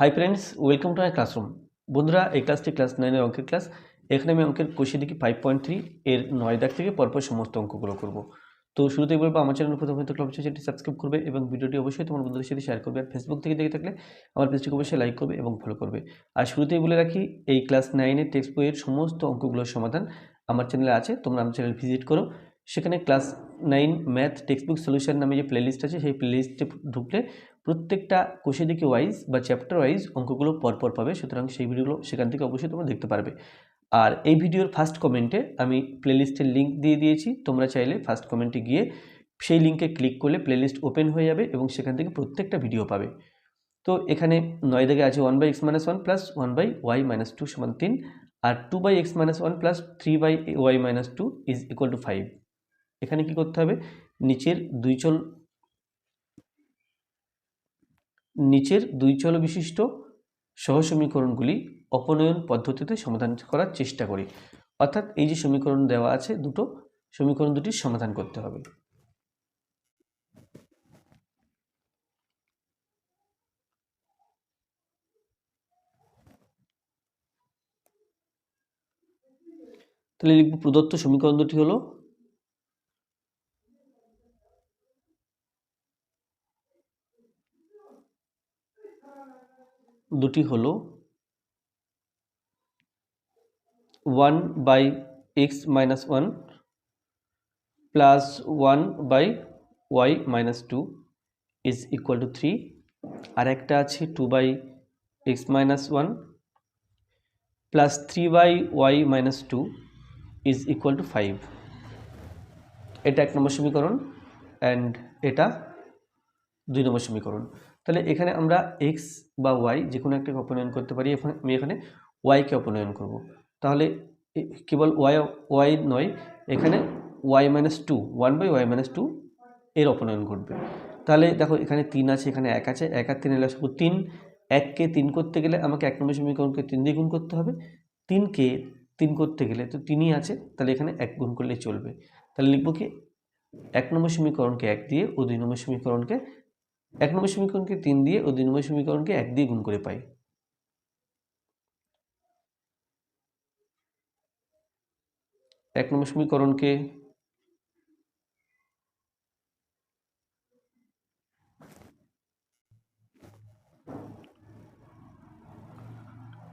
Hi friends, welcome to my classroom. বন্ধুরা, এই ক্লাসটি ক্লাস 9-এর অঙ্কের ক্লাস। এখানে আমি অঙ্কের কোষে দেখি 5.3 এর 9 দাগ থেকে পরপর সমস্ত অঙ্কগুলো করব। তো শুরুতেই বলবো, আমার চ্যানেল প্রথম হয়তো ক্লাব চ্যানেলটি সাবস্ক্রাইব করবে এবং ভিডিওটি অবশ্যই তোমার বন্ধুদের সাথে শেয়ার করবে। আর ফেসবুক থেকে দেখে থাকলে আমার পেজটিকে অবশ্যই লাইক করবে এবং ফলো করবে। আর শুরুতেই বলে রাখি, এই ক্লাস 9-এর টেক্সট বইয়ের সমস্ত অঙ্কগুলোর সমাধান আমার চ্যানেলে আছে। তোমরা আমার চ্যানেল ভিজিট করো। সেখানে class 9 math text book solution নামে যে প্লেলিস্ট আছে, সেই প্লেলিস্টে ঢুকলে প্রত্যেকটা কোষে দিকে ওয়াইজ বা চ্যাপ্টার ওয়াইজ অঙ্কগুলো পরপর পাবে। সুতরাং সেই ভিডিওগুলো সেখান থেকে অবশ্যই তোমরা দেখতে পারবে। আর এই ভিডিওর ফার্স্ট কমেন্টে আমি প্লেলিস্টের লিঙ্ক দিয়ে দিয়েছি। তোমরা চাইলে ফার্স্ট কমেন্টে গিয়ে সেই লিঙ্কে ক্লিক করলে প্লেলিস্ট ওপেন হয়ে যাবে এবং সেখান থেকে প্রত্যেকটা ভিডিও পাবে। তো এখানে 9 দাগে আছে 1/x-1 প্লাস 1/y-2 সমান 3, আর 2/x-1 plus 3/y-2 is equal two 5। এখানে কি করতে হবে? নিচের দুই চল বিশিষ্ট সহসমীকরণগুলি অপনয়ন পদ্ধতিতে সমাধান করার চেষ্টা করি। অর্থাৎ এই যে সমীকরণ দেওয়া আছে, দুটো সমীকরণ দুটির সমাধান করতে হবে। তাহলে লিখব, প্রদত্ত সমীকরণ দুটি হলো one by x minus one plus 1/y-2 is equal to 3, আর একটা আছে 2/x-1 plus 3/y-2 is equal two 5। এটা 1 নম্বর সমীকরণ অ্যান্ড এটা 2 নম্বর সমীকরণ। তাহলে এখানে আমরা এক্স বা ওয়াই যে কোনো একটাকে অপনয়ন করতে পারি। আমি এখানে ওয়াইকে অপনয়ন করব। তাহলে কেবল ওয়াই নয়, এখানে y-2 1/y-2 এর অপনয়ন ঘটবে। তাহলে দেখো, এখানে 3 আছে, এখানে 1 আছে, 1 আর 3 এলে 3। 1কে 3 করতে গেলে আমাকে 1 নম্বর সমীকরণকে 3 দিয়ে গুণ করতে হবে। 3কে 3 করতে গেলে তো 3ই আছে, তাহলে এখানে 1 গুণ করলে চলবে। তাহলে লিখব কি, 1 নম্বর সমীকরণকে 1 দিয়ে ও 2 নম্বর সমীকরণকে 1 নম্বর সমীকরণকে 3 দিয়ে ও 2 নম্বর সমীকরণকে 1 দিয়ে গুণ করে পাই। 1 নম্বর সমীকরণকে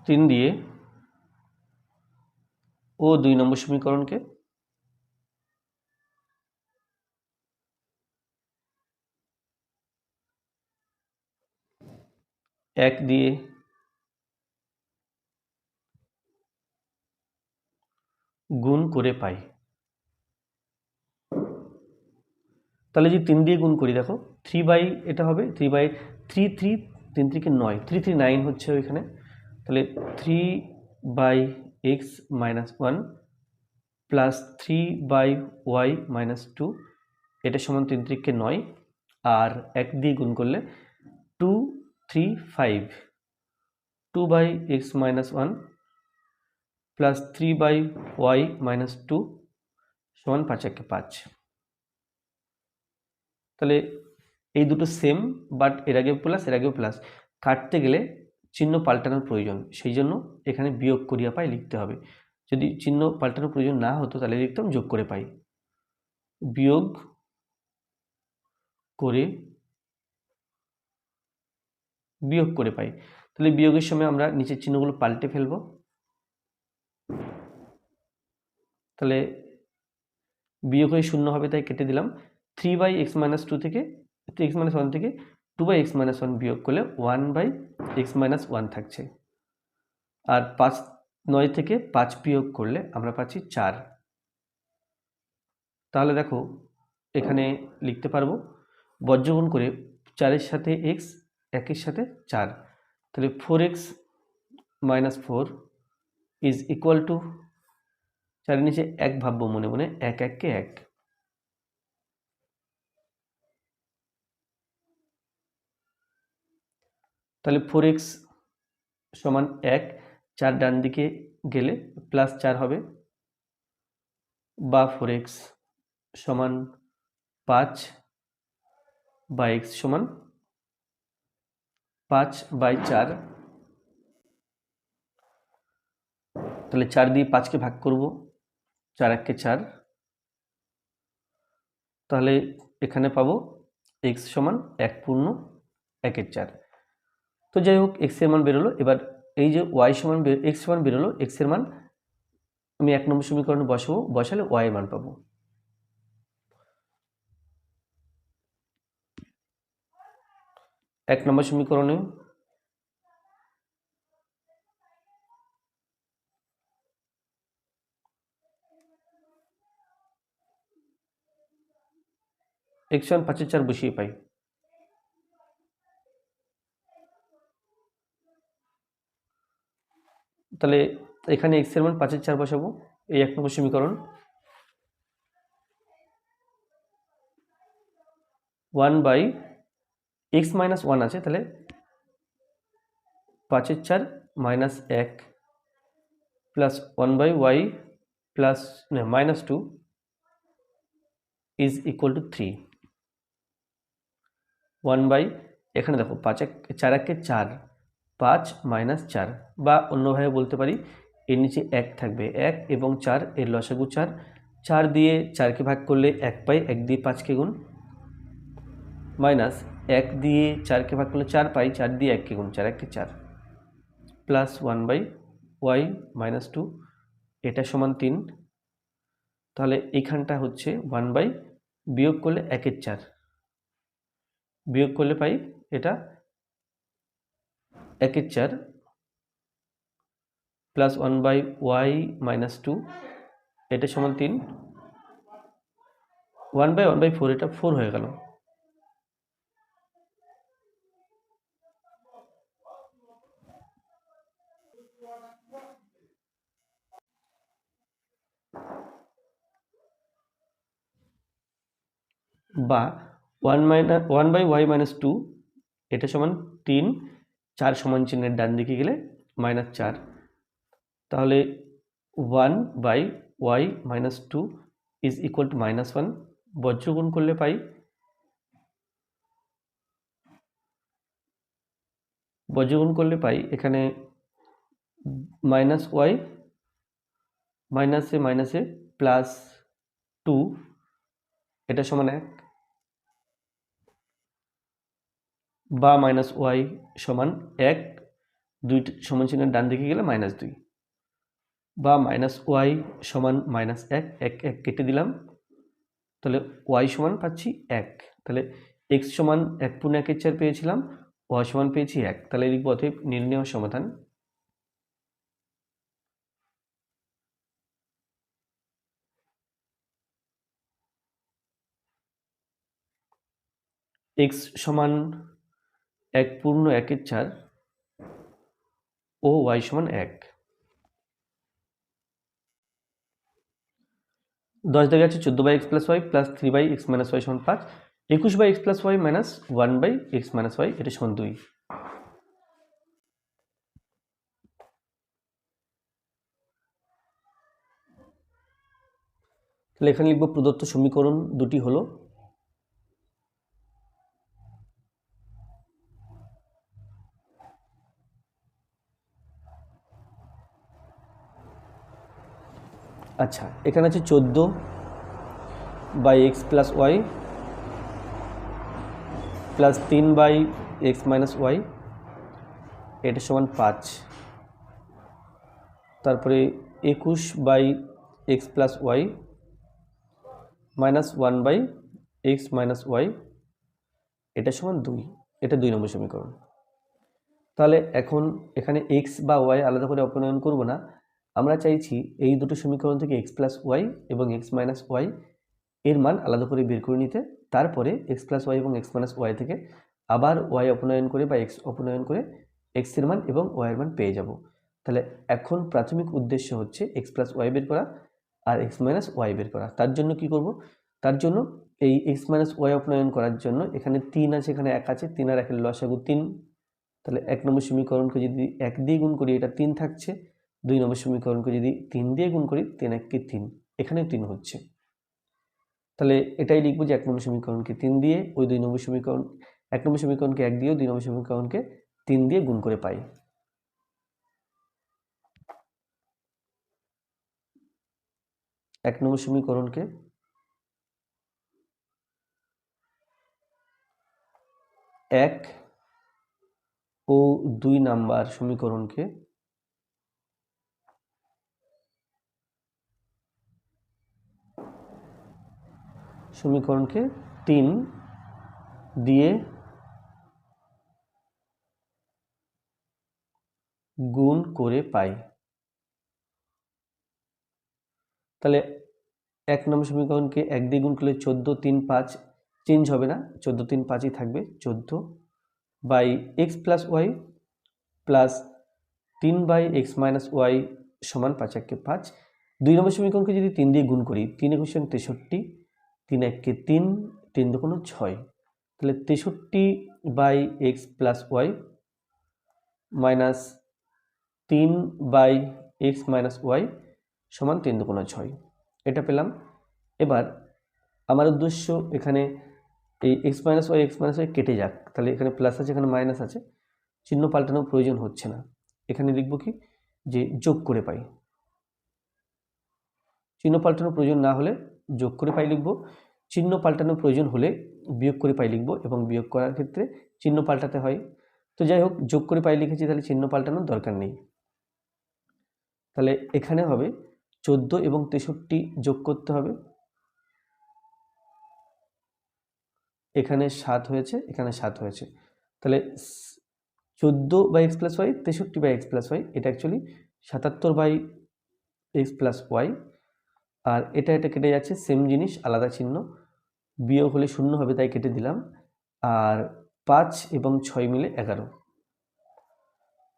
3 দিয়ে ও 2 নম্বর সমীকরণকে 1 দিয়ে গুণ করে পাই। তাহলে যদি 3 দিয়ে গুণ করি, দেখো 3 এটা হবে 3/3 9, 3/9 হচ্ছে ওইখানে। তাহলে 3/x-1 প্লাস 3/y-2 এটা সমান 3/9, আর 1 দিয়ে গুণ করলে 2, 3, 5 2/x-1 প্লাস 3/y-2 সমান 5 5। তাহলে এই দুটো সেম, বাট এর আগেও প্লাস এর আগেও প্লাস, কাটতে গেলে চিহ্ন পাল্টানোর প্রয়োজন। সেই জন্য এখানে বিয়োগ করিয়া পাই লিখতে হবে। যদি চিহ্ন পাল্টানোর প্রয়োজন না হতো তাহলে লিখতাম যোগ করে পাই। বিয়োগ করে পাই। তাহলে বিয়োগের সময় আমরা নিচের চিহ্নগুলো পাল্টে ফেলব। তাহলে বিয়োগ হয়ে 0 হবে, তাই কেটে দিলাম। 3/x-2 থেকে 3x-1 থেকে 2/x-1 বিয়োগ করলে 1/x-1 থাকছে। আর 9 থেকে 5 বিয়োগ করলে আমরা পাচ্ছি 4। তাহলে দেখো, এখানে লিখতে পারবো বজ্রগুণ করে 4-এর সাথে x, 1-এর সাথে 4, তাহলে 4x-4 ইজ ইকুয়াল টু 4-এর নিচে 1 ভাববো মনে মনে, 1 1 কে 1। তাহলে 4x সমান 1, 4 ডান দিকে গেলে প্লাস 4 হবে, বা 4x সমান 5 বা x সমান 5/4 তাহলে 4 দিয়ে 5কে ভাগ করব, 4 1 কে 4, তাহলে এখানে পাবো x সমান 1 পূর্ণ 1 এর 4। তো যাই হোক x এর মান বেরোলো। এবার এই যে y সমান x সমান বেরোলো, x এর মান আমি 1 নম্বর সমীকরণে বসাবো, বসালে y এর মান পাবো। এক নম্বর সমীকরণে x সমান 5 এর 4 বসিয়ে পাই। তাহলে এখানে x এর মান 5 এর 4 বসাবো, এই 1 নম্বর সমীকরণ। 1 বাই x মাইনাস 1 আছে, তাহলে 5 এর 4 minus 1 plus 1 by y plus minus 2 is equal to 3। 1 by এখানে দেখো 5 4 1 কে 4, 5 মাইনাস 4, বা অন্যভাবে বলতে পারি এর নিচে 1 থাকবে, 1 এবং 4 এর লসাগু 4, 4 দিয়ে 4কে ভাগ করলে 1 পাই, 1 দিয়ে 5কে গুণ, মাইনাস 1 দিয়ে 4কে ভাগ করলে 4 পাই, 4 দিয়ে 1কে গুণ, 4 1 কে 4, প্লাস 1 বাই y মাইনাস 2, এটা সমান 3। তাহলে এইখানটা হচ্ছে 1 বাই বিয়োগ করলে 1 এর 4, বিয়োগ করলে পাই এটা 1 এর 4 প্লাস 1 বাই y মাইনাস 2, এটা সমান 3। 1 বাই 1 বাই 4, এটা 4 হয়ে গেল। বা 1 বাই y মাইনাস 2, এটা সমান 3, 4 সমান চিহ্নের ডান দিকে গেলে মাইনাস 4, তাহলে 1 by y minus 2 is equal to minus 1। বজ্রগুণ করলে পাই এখানে মাইনাস y মাইনাসে মাইনাসে প্লাস 2, এটা সমান 1, বা মাইনাস y সমান 1, 2 সমান চিহ্নের ডান দিকে গেলে মাইনাস 2, বা মাইনাস y সমান মাইনাস 1, 1 1 কেটে দিলাম, তাহলে y সমান পাচ্ছি 1। তাহলে x সমান 1 পূর্ণ 1 এর 4 পেয়েছিলাম, y সমান পেয়েছি 1। তাহলে লিখব অতএব নির্ণেয় সমাধান x সমান 1 পূর্ণ 1 এর 4 ও y সমান 1। 10 দাগে আছে 14 by x plus y plus 3 by x minus y সমান 5, 21 by x plus y minus 1 by x minus y, এটা সমান 2। তাহলে এখানে লিখব প্রদত্ত সমীকরণ দুটি হলো আচ্ছা, এখানে আছে 14 by x plus y plus 3 by x minus y, এটা সমান 5। তারপরে 21 by x plus y minus 1 by x minus y, এটা সমান 2। এটা 2 নম্বর সমীকরণ। তাহলে এখন এখানে এক্স বা ওয়াই আলাদা করে অপনয়ন করব না, আমরা চাইছি এই দুটো সমীকরণ থেকে এক্স প্লাস ওয়াই এবং এক্স মাইনাস ওয়াই এর মান আলাদা করে বের করে নিতে, তারপরে এক্স প্লাস ওয়াই এবং এক্স মাইনাস ওয়াই থেকে আবার ওয়াই অপনয়ন করে বা এক্স অপনয়ন করে এক্স এর মান এবং ওয়াই এর মান পেয়ে যাব। তাহলে এখন প্রাথমিক উদ্দেশ্য হচ্ছে এক্স প্লাস ওয়াই বের করা আর এক্স মাইনাস ওয়াই বের করা। তার জন্য কি করব, তার জন্য এই এক্স মাইনাস ওয়াই অপনয়ন করার জন্য এখানে 3 আছে, এখানে 1 আছে, 3 আর 1 এর লসাগু 3। তাহলে 1 নম্বর সমীকরণকে যদি 1 দিয়ে গুণ করি এটা 3 থাকছে, 2 নম্বর সমীকরণকে যদি 3 দিয়ে গুণ করি 3 1 কে 3, এখানে 3 হচ্ছে। তাহলে এটাই লিখবো যে 1 নম্বর সমীকরণকে 3 দিয়ে ওই 2 নম্বর সমীকরণ 1 নম্বর সমীকরণকে 1 দিয়ে 2 নম্বর সমীকরণকে 3 দিয়ে গুণ করে পাই। 1 নম্বর সমীকরণকে 1 ও 2 নাম্বার সমীকরণকে সমীকরণকে 3 দিয়ে গুণ করে পাই। তাহলে 1 নম্বর সমীকরণকে 1 দিয়ে গুণ করলে 14 3 5 চেঞ্জ হবে না, 14 3 5ই থাকবে, 14 by x plus y plus 3 by x minus y সমান 5 1 কে 5। 2 নম্বর সমীকরণকে যদি 3 দিয়ে গুণ করি, 3 একুশ 63, 3 1 কে 3, 3 দুগুণ 6, তাহলে 63 by x plus y minus 3 by x minus y সমান 3 দুগুণ 6, এটা পেলাম। এবার আমার উদ্দেশ্য এখানে এই এক্স মাইনাস ওয়াই কেটে যাক, তাহলে এখানে প্লাস আছে এখানে মাইনাস আছে, চিহ্ন পাল্টানোর প্রয়োজন হচ্ছে না। এখানে লিখব কি যে যোগ করে পাই, চিহ্ন পাল্টানোর প্রয়োজন না হলে যোগ করে পাই লিখব, চিহ্ন পাল্টানোর প্রয়োজন হলে বিয়োগ করে পাই লিখব, এবং বিয়োগ করার ক্ষেত্রে চিহ্ন পাল্টাতে হয়। তো যাই হোক, যোগ করে পাই লিখেছি, তাহলে চিহ্ন পাল্টানোর দরকার নেই। তাহলে এখানে হবে 14 এবং 63 যোগ করতে হবে, এখানে 7 হয়েছে, এখানে 7 হয়েছে, তাহলে 14 by x plus y 63 by x plus y, এটা actually 77 by x plus y. আর এটা কেটে যাচ্ছে, সেম জিনিস আলাদা চিহ্ন, বিয়োগ হলে 0 হবে তাই কেটে দিলাম। আর 5 এবং 6 মিলে 11,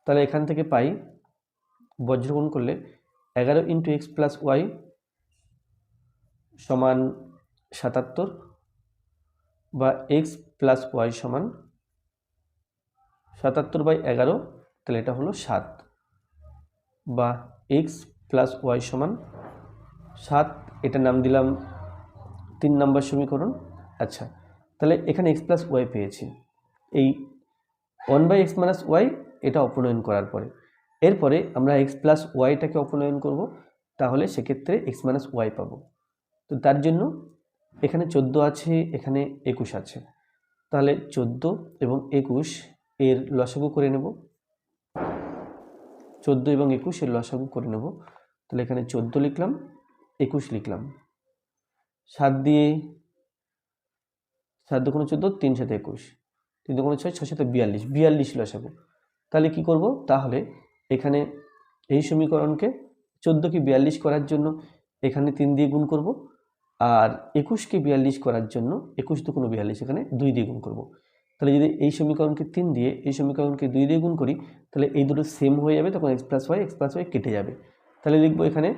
তাহলে এখান থেকে পাই বজ্রগুণ করলে 11 ইন্টু এক্স প্লাস ওয়াই সমান 77, বা এক্স প্লাস ওয়াই সমান 77 বাই 11, তাহলে এটা হলো 7, বা এক্স প্লাস ওয়াই সমান 7, এটা নাম দিলাম 3 নম্বর সমীকরণ। আচ্ছা, তাহলে এখানে এক্স প্লাস ওয়াই পেয়েছি, এই 1 বাই এক্স মাইনাস ওয়াই এটা অপনয়ন করার পরে, এরপরে আমরা এক্স প্লাস ওয়াইটাকে অপনয়ন করব, তাহলে সেক্ষেত্রে এক্স মাইনাস ওয়াই পাবো। তো তার জন্য এখানে 14 আছে, এখানে 21 আছে, তাহলে 14 এবং 21 এর লসাগু করে নেব, 14 এবং 21 এর লসাগু করে নেব। তাহলে এখানে 14 লিখলাম, 21 লিখলাম, 7 দিয়ে 7 দুগুণ 14, 3 7 21, 3 দুগুণ 6, 6 7 42, 42 লসাগু। তাহলে কি করব, তাহলে এখানে এই সমীকরণকে 14কে 42 করার জন্য এখানে 3 দিয়ে গুণ করব, আর 21কে 42 করার জন্য 21 দুগুণ 42, এখানে 2 দিয়ে গুণ করব। তাহলে যদি এই সমীকরণকে 3 দিয়ে এই সমীকরণকে 2 দিয়ে গুণ করি, তাহলে এই দুটো সেম হয়ে যাবে, তখন এক্স প্লাস ওয়াই কেটে যাবে। তাহলে লিখব এখানে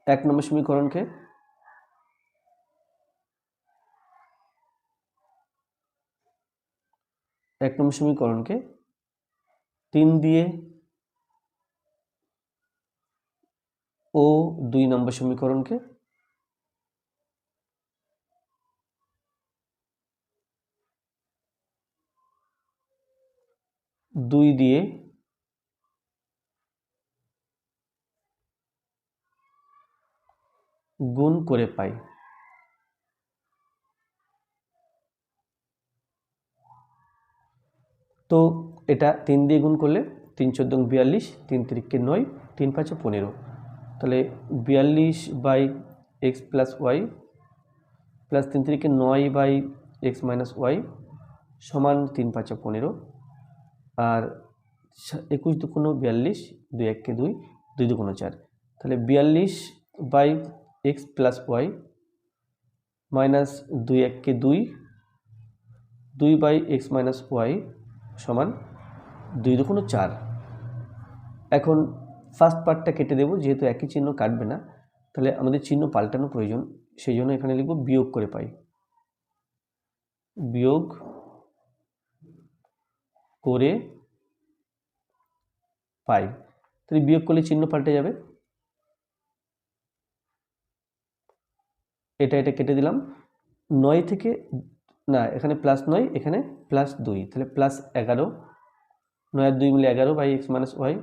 1 নম্বর সমীকরণকে 3 দিয়ে ও 2 নম্বর সমীকরণকে দুই দিয়ে গুণ করে পাই। তো এটা 3 দিয়ে গুণ করলে 3 14 42, 3 3 9, 3 5 15, তাহলে 42 by x plus y plus 3 3 9 by x minus y সমান 3 5 15, আর 21 দুগুণ 42, 2 1 কে 2, 2 দুগুণ 4, তাহলে 42 by x plus y minus 2 1 কে 2, 2 বাই এক্স মাইনাস ওয়াই সমান 2 দুগুণ 4। এখন ফার্স্ট পার্টটা কেটে দেবো, যেহেতু একই চিহ্ন কাটবে না, তাহলে আমাদের চিহ্ন পাল্টানো প্রয়োজন, সেই জন্য এখানে লিখব বিয়োগ করে পাই, বিয়োগ করে পাই। তাহলে বিয়োগ করলে চিহ্ন পাল্টে যাবে, এটা কেটে দিলাম, 9 থেকে না, এখানে প্লাস 9, এখানে প্লাস 2, তাহলে প্লাস 11 9 আর 2 মিলে 11 বাই এক্স মাইনাস ওয়াই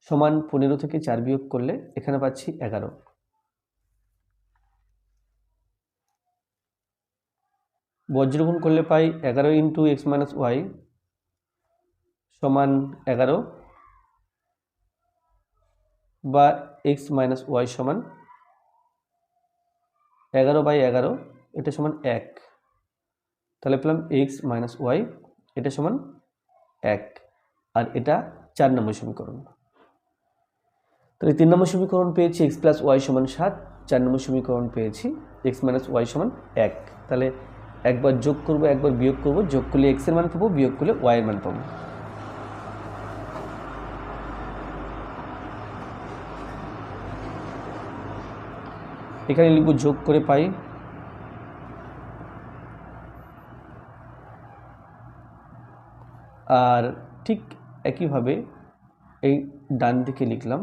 সমান 15 থেকে 4 বিয়োগ করলে এখানে পাচ্ছি 11। বজ্রগুণ করলে পাই 11 ইন্টু এক্স মাইনাস ওয়াই সমান 11 বা এক্স মাইনাস ওয়াই সমান 11 বাই 11, এটা সমান 1। তাহলে পেলাম এক্স মাইনাস ওয়াই এটা সমান 1, আর এটা 4 নম্বর সমীকরণ। তাহলে 3 নম্বর সমীকরণ পেয়েছি এক্স প্লাস ওয়াই সমান 7, 4 নম্বর সমীকরণ পেয়েছি এক্স মাইনাস ওয়াই সমান 1। তাহলে একবার যোগ করব, একবার বিয়োগ করব, যোগ করলে এক্স এর মান পাবো, বিয়োগ করলে ওয়াই এর মান পাবো। এখানে লিখব যোগ করে পাই আর ঠিক একইভাবে এই ডান দিকে লিখলাম,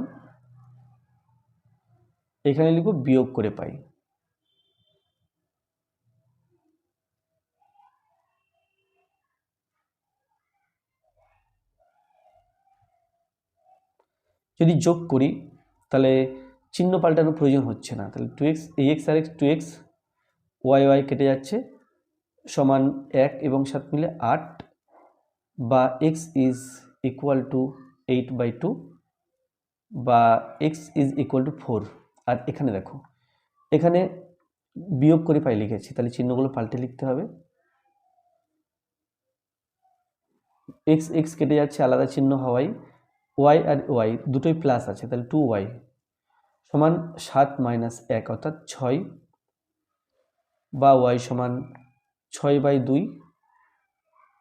এখানে লিখব বিয়োগ করে পাই। যদি যোগ করি তাহলে চিহ্ন পাল্টানোর প্রয়োজন হচ্ছে না, তাহলে 2x এই এক্স আর এক্স 2x ওয়াই ওয়াই কেটে যাচ্ছে সমান 1 এবং 7 মিলে 8 বা x ইজ ইকুয়াল টু 8/2 বা x ইজ ইকুয়াল টু 4। আর এখানে দেখো এখানে বিয়োগ করে পাই লিখেছি, তাহলে চিহ্নগুলো পাল্টে লিখতে হবে। x x কেটে যাচ্ছে আলাদা চিহ্ন হওয়ায় y আর y দুটোই প্লাস আছে, তাহলে 2y সমান 7 মাইনাস 1 অর্থাৎ 6 বা y সমান 6/2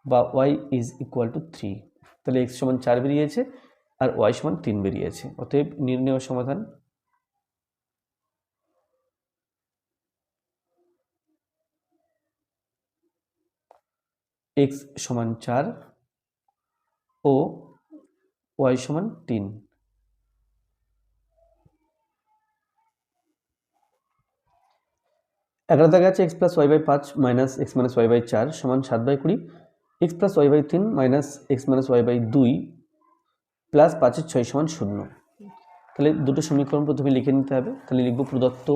বা y ইজ ইকুয়াল টু 3। তাহলে x সমান 4 বেরিয়েছে আর y সমান 3 বেরিয়েছে। অতএব নির্ণেয় সমাধান x সমান 4 ও y সমান 3। 11 দাগে আছে x plus y by 5 minus x minus y by 4 সমান 7/20, এক্স plus y by 3 minus x minus y by 2 plus 5 6 সমান 0। তাহলে দুটো সমীকরণ প্রথমে লিখে নিতে হবে। তাহলে লিখব প্রদত্ত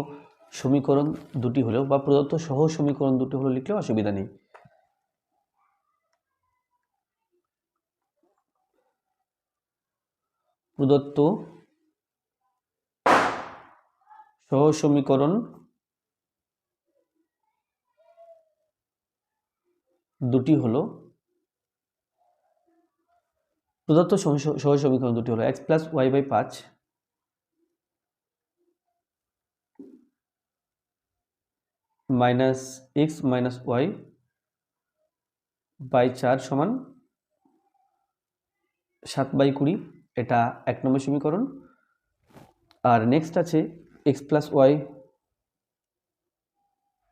সমীকরণ দুটি হলেও বা প্রদত্ত সহ সমীকরণ দুটি হলেও লিখলেও অসুবিধা নেই। প্রদত্ত সহ সমীকরণ দুটি হলো প্রদত্ত সহ সমীকরণ দুটি হলো x plus y by 5 minus x minus y by 4 সমান 7/20, এটা 1 নম্বর সমীকরণ। আর নেক্সট আছে x plus y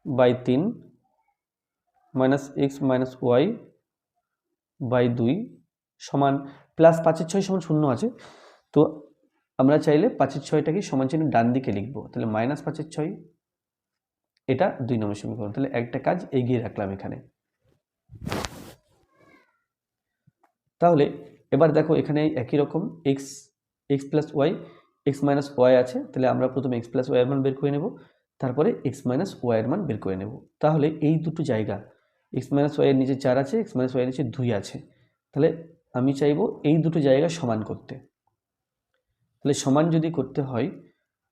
by 3 minus x minus y by 2 সমান প্লাস 5 6 সমান 0 আছে, তো আমরা চাইলে 5 6টাকে সমান চিহ্ন ডান দিকে লিখব। তাহলে মাইনাস 5 6 এটা 2 নম্বর সমীকরণ। তাহলে একটা কাজ এগিয়ে রাখলাম এখানে। তাহলে এবার দেখো এখানে একই রকম x x plus y x minus y আছে, তাহলে আমরা প্রথমে এক্স প্লাস ওয়াই এর মান বের করে নেব, তারপরে এক্স মাইনাস ওয়াই এর মান বের করে নেব। তাহলে এই দুটো জায়গা এক্স মাইনাস ওয়াই এর নিচে 4 আছে, এক্স মাইনাস ওয়াই এর নিচে 2 আছে, তাহলে আমি চাইবো এই দুটো জায়গা সমান করতে। তাহলে সমান যদি করতে হয়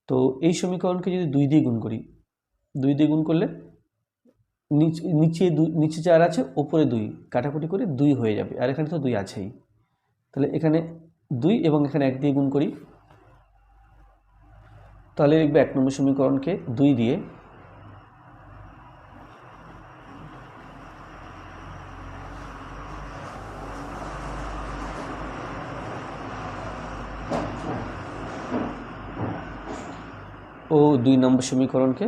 তো এই সমীকরণকে যদি 2 দিয়ে গুণ করি, 2 দিয়ে গুণ করলে নিচে 4 আছে, ওপরে 2, কাটাকুটি করে 2 হয়ে যাবে, আর এখানে তো 2 আছেই। তাহলে এখানে 2 এবং এখানে 1 দিয়ে গুণ করি, তাহলে লিখবে 1 নম্বর সমীকরণকে 2 দিয়ে ও 2 নম্বর সমীকরণকে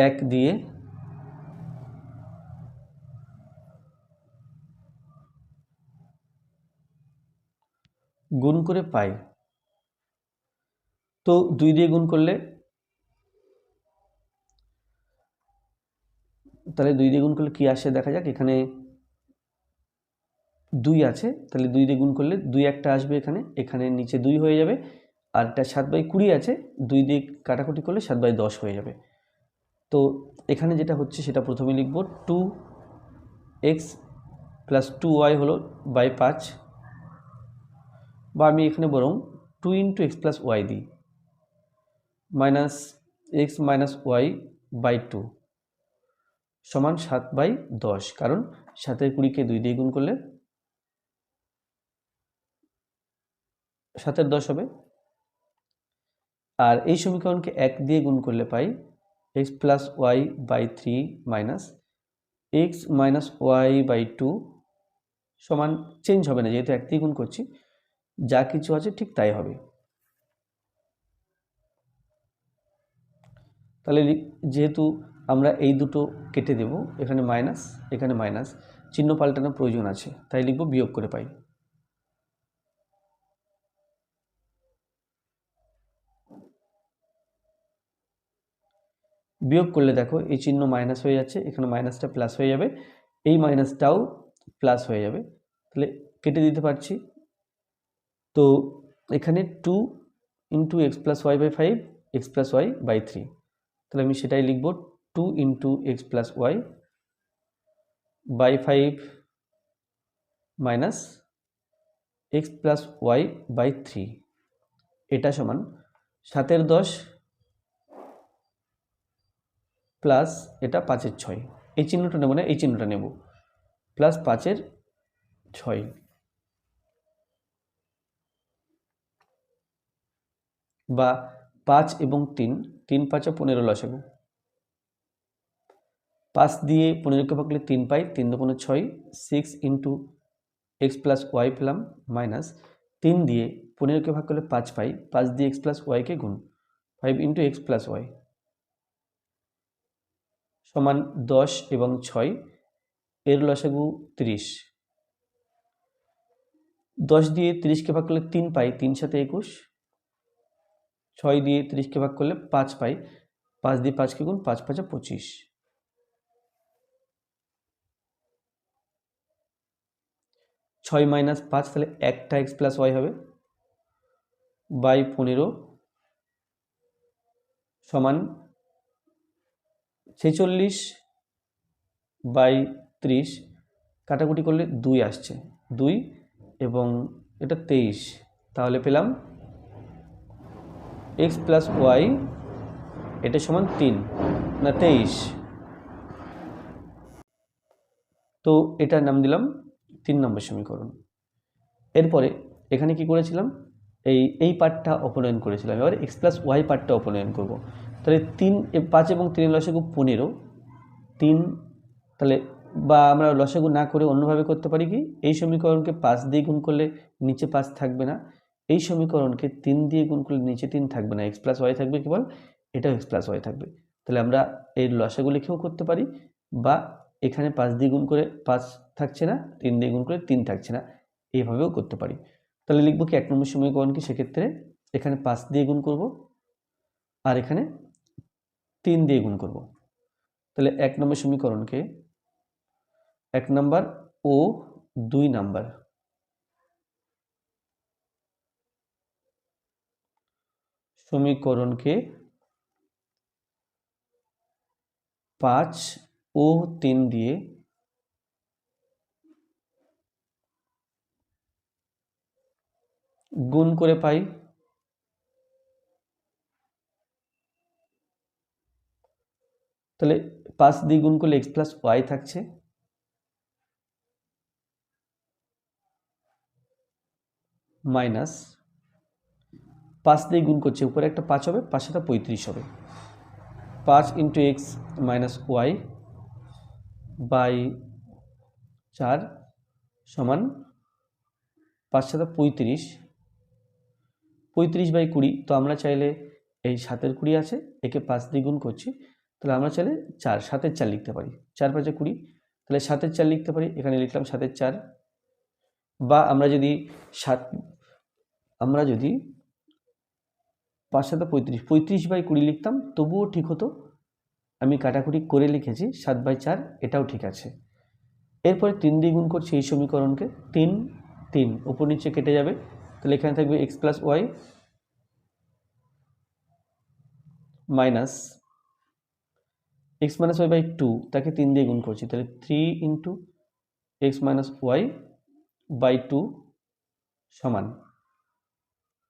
1 দিয়ে গুণ করে পাই। তো 2 দিয়ে গুণ করলে তাহলে 2 দিয়ে গুণ করলে কী আসে দেখা যাক। এখানে 2 আছে, তাহলে 2 দিয়ে গুণ করলে 2 একটা আসবে, এখানে এখানে নিচে 2 হয়ে যাবে। আর এটা 7/20 আছে, 2 দিয়ে কাটাকুটি করলে 7/10 হয়ে যাবে। তো এখানে যেটা হচ্ছে সেটা প্রথমে লিখব, 2x + 2y হলো বাই 5, বা আমি এখানে বরং 2 × x + y দিই, -x - y/2 সমান 7/10, কারণ 7/20কে 2 দিয়ে গুণ করলে 7/10 হবে। আর এই সমীকরণকে 1 দিয়ে গুণ করলে পাই x + y/3 - x - y/2 সমান, চেঞ্জ হবে না যেহেতু 1 দিয়ে গুণ করছি, যা কিছু আছে ঠিক তাই হবে। তাহলে যেহেতু আমরা এই দুটো কেটে দেব, এখানে মাইনাস এখানে মাইনাস, চিহ্ন পাল্টানোর প্রয়োজন আছে, তাই লিখব বিয়োগ করে পাই। বিয়োগ করলে দেখো এই চিহ্ন মাইনাস হয়ে যাচ্ছে, এখানে মাইনাসটা প্লাস হয়ে যাবে, এই মাইনাসটাও প্লাস হয়ে যাবে, তাহলে কেটে দিতে পারছি। তো এখানে 2 × x + y/5 x + y/3, তাহলে আমি সেটাই লিখব, 2 × x + y/5 - x + y/3, এটা সমান 7/10 প্লাস এটা 5/6, এই চিহ্নটা নেব না, এই চিহ্নটা নেব, প্লাস 5/6, বা 5 এবং 3, 3 × 5 = 15 লসাগু, 5 দিয়ে 15কে ভাগ করলে 3 পাই, 3 × 2 = 6, 6 × x + y পেলাম, মাইনাস 3 দিয়ে 15কে ভাগ করলে 5 পাই, 5 দিয়ে x + y কে গুণ, 5 × x + y সমান 10 এবং 6, এর লসাগু 30, 10 দিয়ে 30কে ভাগ করলে 3 পাই, 3 × 7 = 21, 6 দিয়ে 30কে ভাগ করলে 5 পাই, 5 দিয়ে 5কে গুণ, 5 × 5 = 25, 6 - 5, তাহলে একটা x + y হবে, বাই 15 সমান 46/30, কাটাকুটি করলে 2 আসছে, 2 এবং এটা 23, তাহলে পেলাম x + y এটা সমান 23, তো এটার নাম দিলাম 3 নম্বর সমীকরণ। এরপরে এখানে কি করেছিলাম, এই পার্টটা অপনয়ন করেছিলাম, এবার x + y পার্টটা অপনয়ন করব। তাহলে 5 এবং 3 লসাগু 15, 3, তাহলে বা আমরা লসাগু না করে অন্যভাবে করতে পারি কি, এই সমীকরণকে 5 দিয়ে গুণ করলে নিচে 5 থাকবে না, এই সমীকরণকে 3 দিয়ে গুণ করলে নিচে 3 থাকবে না, x + y থাকবে কেবল, এটাও x + y থাকবে। তাহলে আমরা এই লসাগু লিখেও করতে পারি, বা এখানে 5 দিয়ে গুণ করে 5 থাকছে না, 3 দিয়ে গুণ করে 3 থাকছে না, এইভাবেও করতে পারি। তাহলে লিখব কি 1 নম্বর সমীকরণ কি, সেক্ষেত্রে এখানে 5 দিয়ে গুণ করব আর এখানে 3 দিয়ে গুণ করব। তাহলে 1 নম্বর সমীকরণকে 1 নম্বর ও 2 নম্বর সমীকরণকে 5 ও 3 দিয়ে গুণ করে পাই, তাহলে 5 দিয়ে গুণ করলে x + y থাকছে, মাইনাস 5 দিয়ে গুণ করছে, উপরে একটা 5 হবে, 5 × 7 = 35 হবে, 5 × x - y/4 সমান 5 × 7 = 35, 35/20, তো আমরা চাইলে এই 7/20 আছে, একে 5 দিয়ে গুণ করছি, তাহলে আমরা চাইলে 4, 7/4 লিখতে পারি, 4 × 5 = 20, তাহলে 7/4 লিখতে পারি, এখানে লিখলাম 7/4, বা আমরা যদি 5 × 7 = 35, 35/20 লিখতাম তবুও ঠিক হতো, আমি কাটাকুটি করে লিখেছি 7/4, এটাও ঠিক আছে। এরপরে 3 দিয়ে গুণ করছি এই সমীকরণকে, 3 3 উপর নিচে কেটে যাবে, তাহলে এখানে থাকবে x + y minus x - y/2, তাকে 3 দিয়ে গুণ করছি, তাহলে 3 × x - y/2 সমান,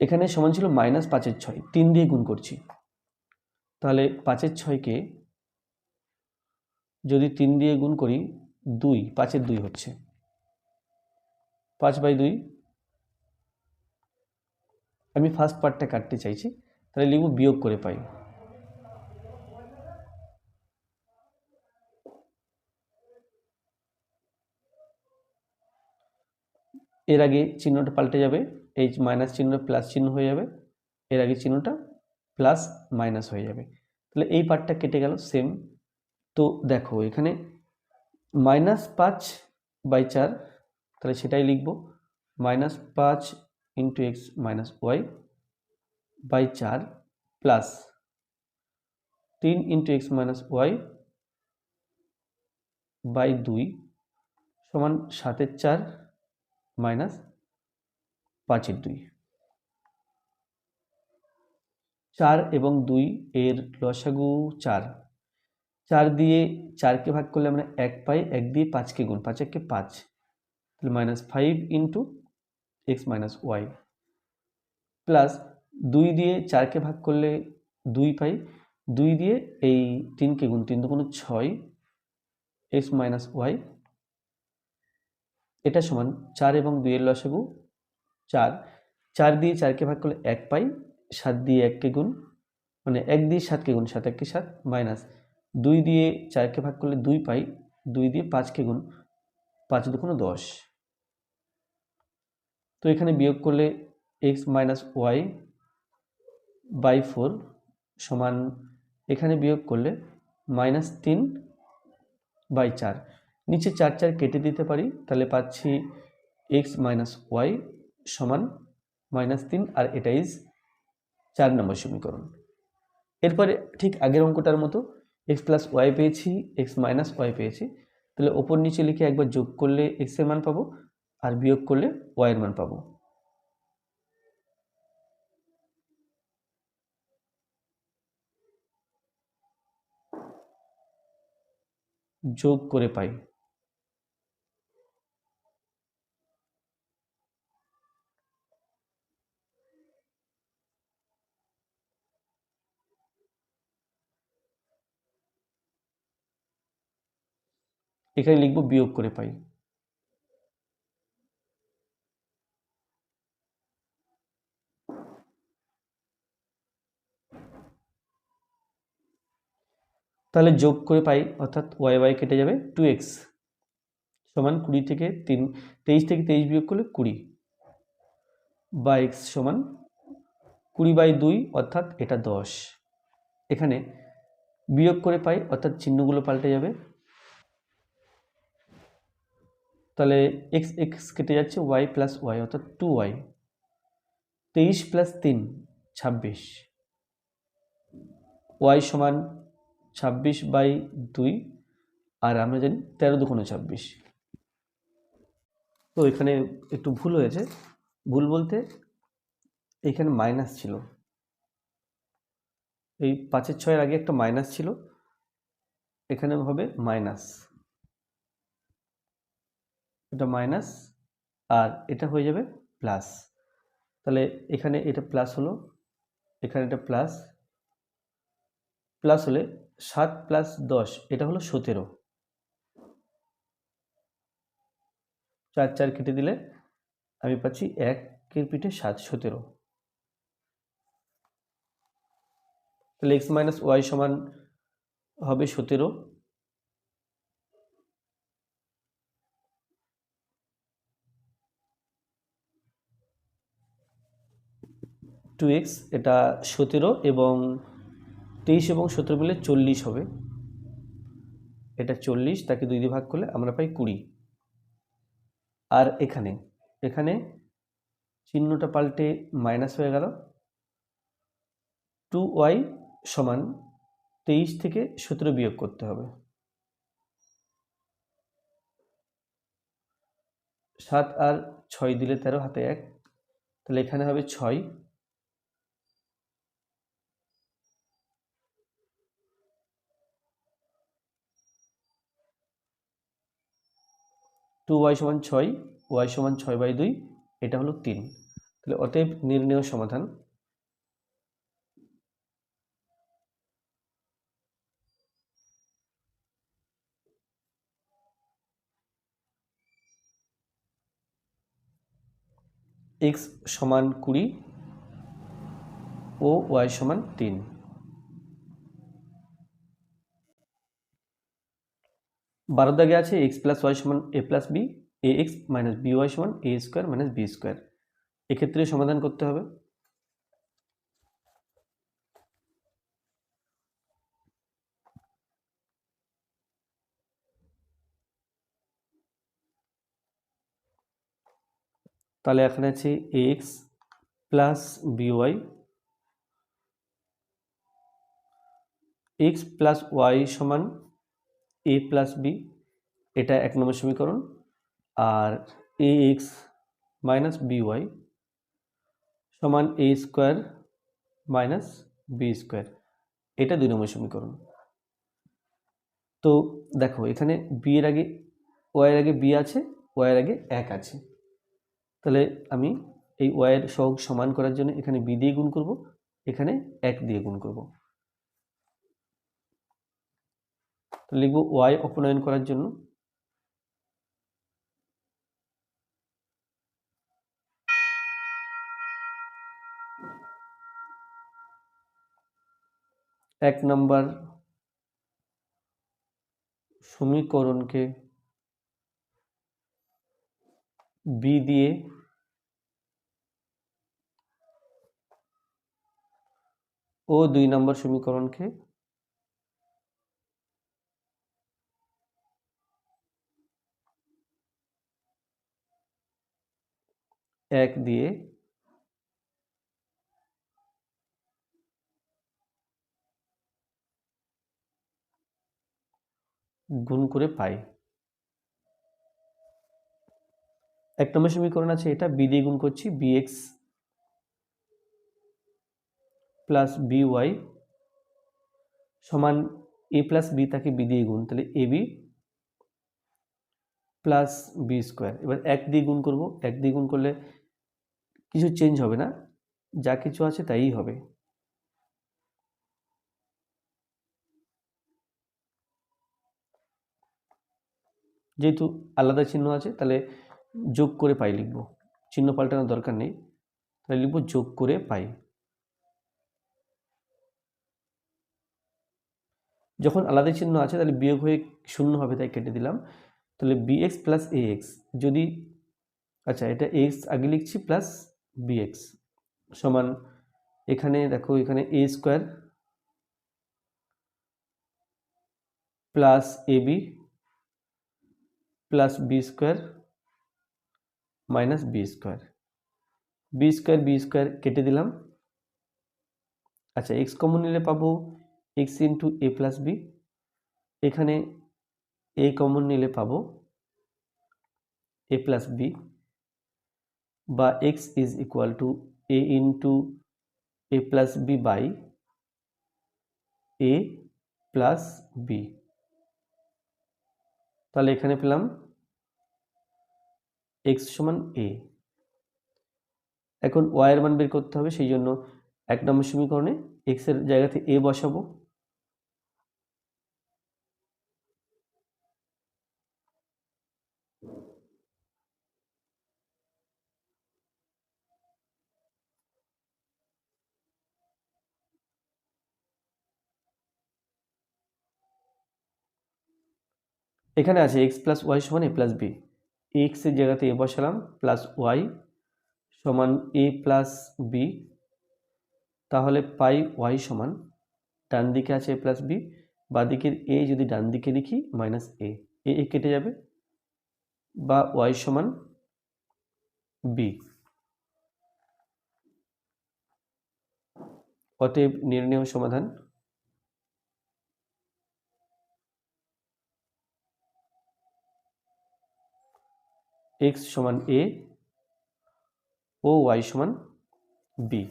এখানে সমান ছিল -5/6, 3 দিয়ে গুণ করছি, তাহলে 5/6কে যদি 3 দিয়ে গুণ করি 2, 5/2 হচ্ছে, 5/2। আমি ফার্স্ট পার্টটা কাটতে চাইছি, তাহলে লিখব বিয়োগ করে পাই। এর আগে চিহ্নটা পাল্টে যাবে, এই মাইনাস চিহ্ন প্লাস চিহ্ন হয়ে যাবে, এর আগে চিহ্নটা প্লাস মাইনাস হয়ে যাবে, তাহলে এই পার্টটা কেটে গেল সেম। তো দেখো এখানে -5/4, তাহলে সেটাই লিখব, -5 × x - y/4 plus 3 × x - y/2 সমান 7/4 মাইনাস 5/2। 4 এবং 2 এর লসাগু 4, 4 দিয়ে 4কে ভাগ করলে আমরা 1 পাই, 1 দিয়ে 5কে গুণ, 5 1 5, তাহলে -5 × x - y প্লাস 2 দিয়ে 4কে ভাগ করলে 2 পাই, 2 দিয়ে এই 3কে গুণ, 3 × 6 x - y, এটা সমান 4 এবং 2 এর লসাগু 4, 4 দিয়ে 4কে ভাগ করলে 1 পাই, 7 দিয়ে 1কে গুণ, মানে 1 দিয়ে 7কে গুণ, 7 1 7, মাইনাস 2 দিয়ে 4কে ভাগ করলে 2 পাই, 2 দিয়ে 5কে গুণ, 5 2 10। তো এখানে বিয়োগ করলে x - y/4 সমান, এখানে বিয়োগ করলে -3/4, নিচে 4 4 কেটে দিতে পারি, তাহলে পাচ্ছি x - y সমান -3, আর এটা ইজ 4 নম্বর সমীকরণ। এরপরে ঠিক আগের অঙ্কটার মতো x + y পেয়েছি, x - y পেয়েছি, তাহলে ওপর নিচে লিখে একবার যোগ করলে x এর মান পাবো, আর বিয়োগ করলে y এর মান পাবো। যোগ করে পাই। এখানে লিখব বিয়োগ করে পাই। তাহলে যোগ করে পাই, অর্থাৎ y কেটে যাবে, 2x সমান 20 থেকে 23 থেকে 23 বিয়োগ করলে 20, বা x সমান 20/2, অর্থাৎ এটা 10। এখানে বিয়োগ করে পাই, অর্থাৎ চিহ্নগুলো পাল্টে যাবে, তাহলে x x কেটে যাচ্ছে, y + y অর্থাৎ 2y, 23 + 3 26, y সমান 26/2, আর আমরা জানি 13 2 26। তো এখানে একটু ভুল হয়েছে, ভুল বলতে এখানে মাইনাস ছিল, এই 5/6 আগে একটা মাইনাস ছিল, এখানে হবে মাইনাস, এটা মাইনাস, আর এটা হয়ে যাবে প্লাস, তাহলে এখানে এটা প্লাস হলো, এখানে এটা প্লাস, প্লাস হলে 7 + 10, এটা হলো 17, 4 4 কেটে দিলে আমি পাচ্ছি 1 এর পিঠে 7, 17। তাহলে x - y সমান হবে 17, টু এক্স, এটা 17 এবং 23 এবং 17 মিলে 40 হবে, এটা 40, তাকে 2 দিয়ে ভাগ করলে আমরা পাই 20। আর এখানে এখানে চিহ্নটা পাল্টে মাইনাস হয়ে গেল, 2y সমান 23 থেকে 17 বিয়োগ করতে হবে। 7 আর 6 দিলে 13, হাতে 1, তাহলে এখানে হবে 6, 2y সমান 6, y সমান 6/2, এটা হলো 3। তাহলে অতএব নির্ণেয় সমাধান x সমান 20 ও y সমান 3। 12 দাগে আছে x প্লাস y সমান a plus b, ax minus by সমান a square minus b square. এক্ষেত্রে সমাধান করতে হবে। তাহলে এখানে আছে ax plus by, x plus y সমান a প্লাস b, এটা 1 নম্বর সমীকরণ। আর ax মাইনাস by সমান a square minus b square, এটা 2 নম্বর সমীকরণ। তো দেখো এখানে b এর আগে y এর আগে b আছে, y এর আগে 1 আছে, তাহলে আমি এই y এর সহগ সমান করার জন্য এখানে b দিয়ে গুণ করব, এখানে 1 দিয়ে গুণ করব। তো লিখব y অপনয়ন করার জন্য এক নম্বর সমীকরণকে b দিয়ে ও 2 নম্বর সমীকরণকে এক দিয়ে গুণ করে পাই। 1 নম্বর সমীকরণ আছে, এটা b দিয়ে গুণ করছি, bx প্লাস by সমান a প্লাস b, তাকে b দিয়ে গুণ, তাহলে ab প্লাস b স্কোয়ার। এবার 1 দিয়ে গুণ করব, 1 দিয়ে গুণ করলে কিছু চেঞ্জ হবে না, যা কিছু আছে তাই হবে। যেহেতু আলাদা চিহ্ন আছে, তাহলে যোগ করে পাই লিখব, চিহ্ন পাল্টানোর দরকার নেই, তাহলে লিখব যোগ করে পাই। যখন আলাদা চিহ্ন আছে তাহলে বিয়োগ হয়ে 0 হবে, তাই কেটে দিলাম। তাহলে bx প্লাস ax, যদি আচ্ছা এটা x আগে লিখছি প্লাস bx সমান, এখানে দেখো এখানে a square plus ab plus b square minus b square, b square কেটে দিলাম। আচ্ছা x কমন নিলে পাবো x into a plus b, এখানে a কমন নিলে পাবো a প্লাস b, বা x is equal to a into a plus b by a plus b। তাহলে এখানে পেলাম x সমান a। এখন y এর মান বের করতে হবে, সেই জন্য 1 নম্বর সমীকরণে x এর জায়গাতে a বসাবো। এখানে আছে x প্লাস y সমান a প্লাস b, x এর জায়গাতে a বসালাম, প্লাস y সমান a প্লাস b, তাহলে পাই y সমান, ডান দিকে আছে a প্লাস b, বাঁ দিকের a যদি ডান দিকে লিখি মাইনাস a, a কেটে যাবে, বা y সমান b। অতএব নির্ণেয় সমাধান এক্স সমান এ ও ওয়াই সমান বি।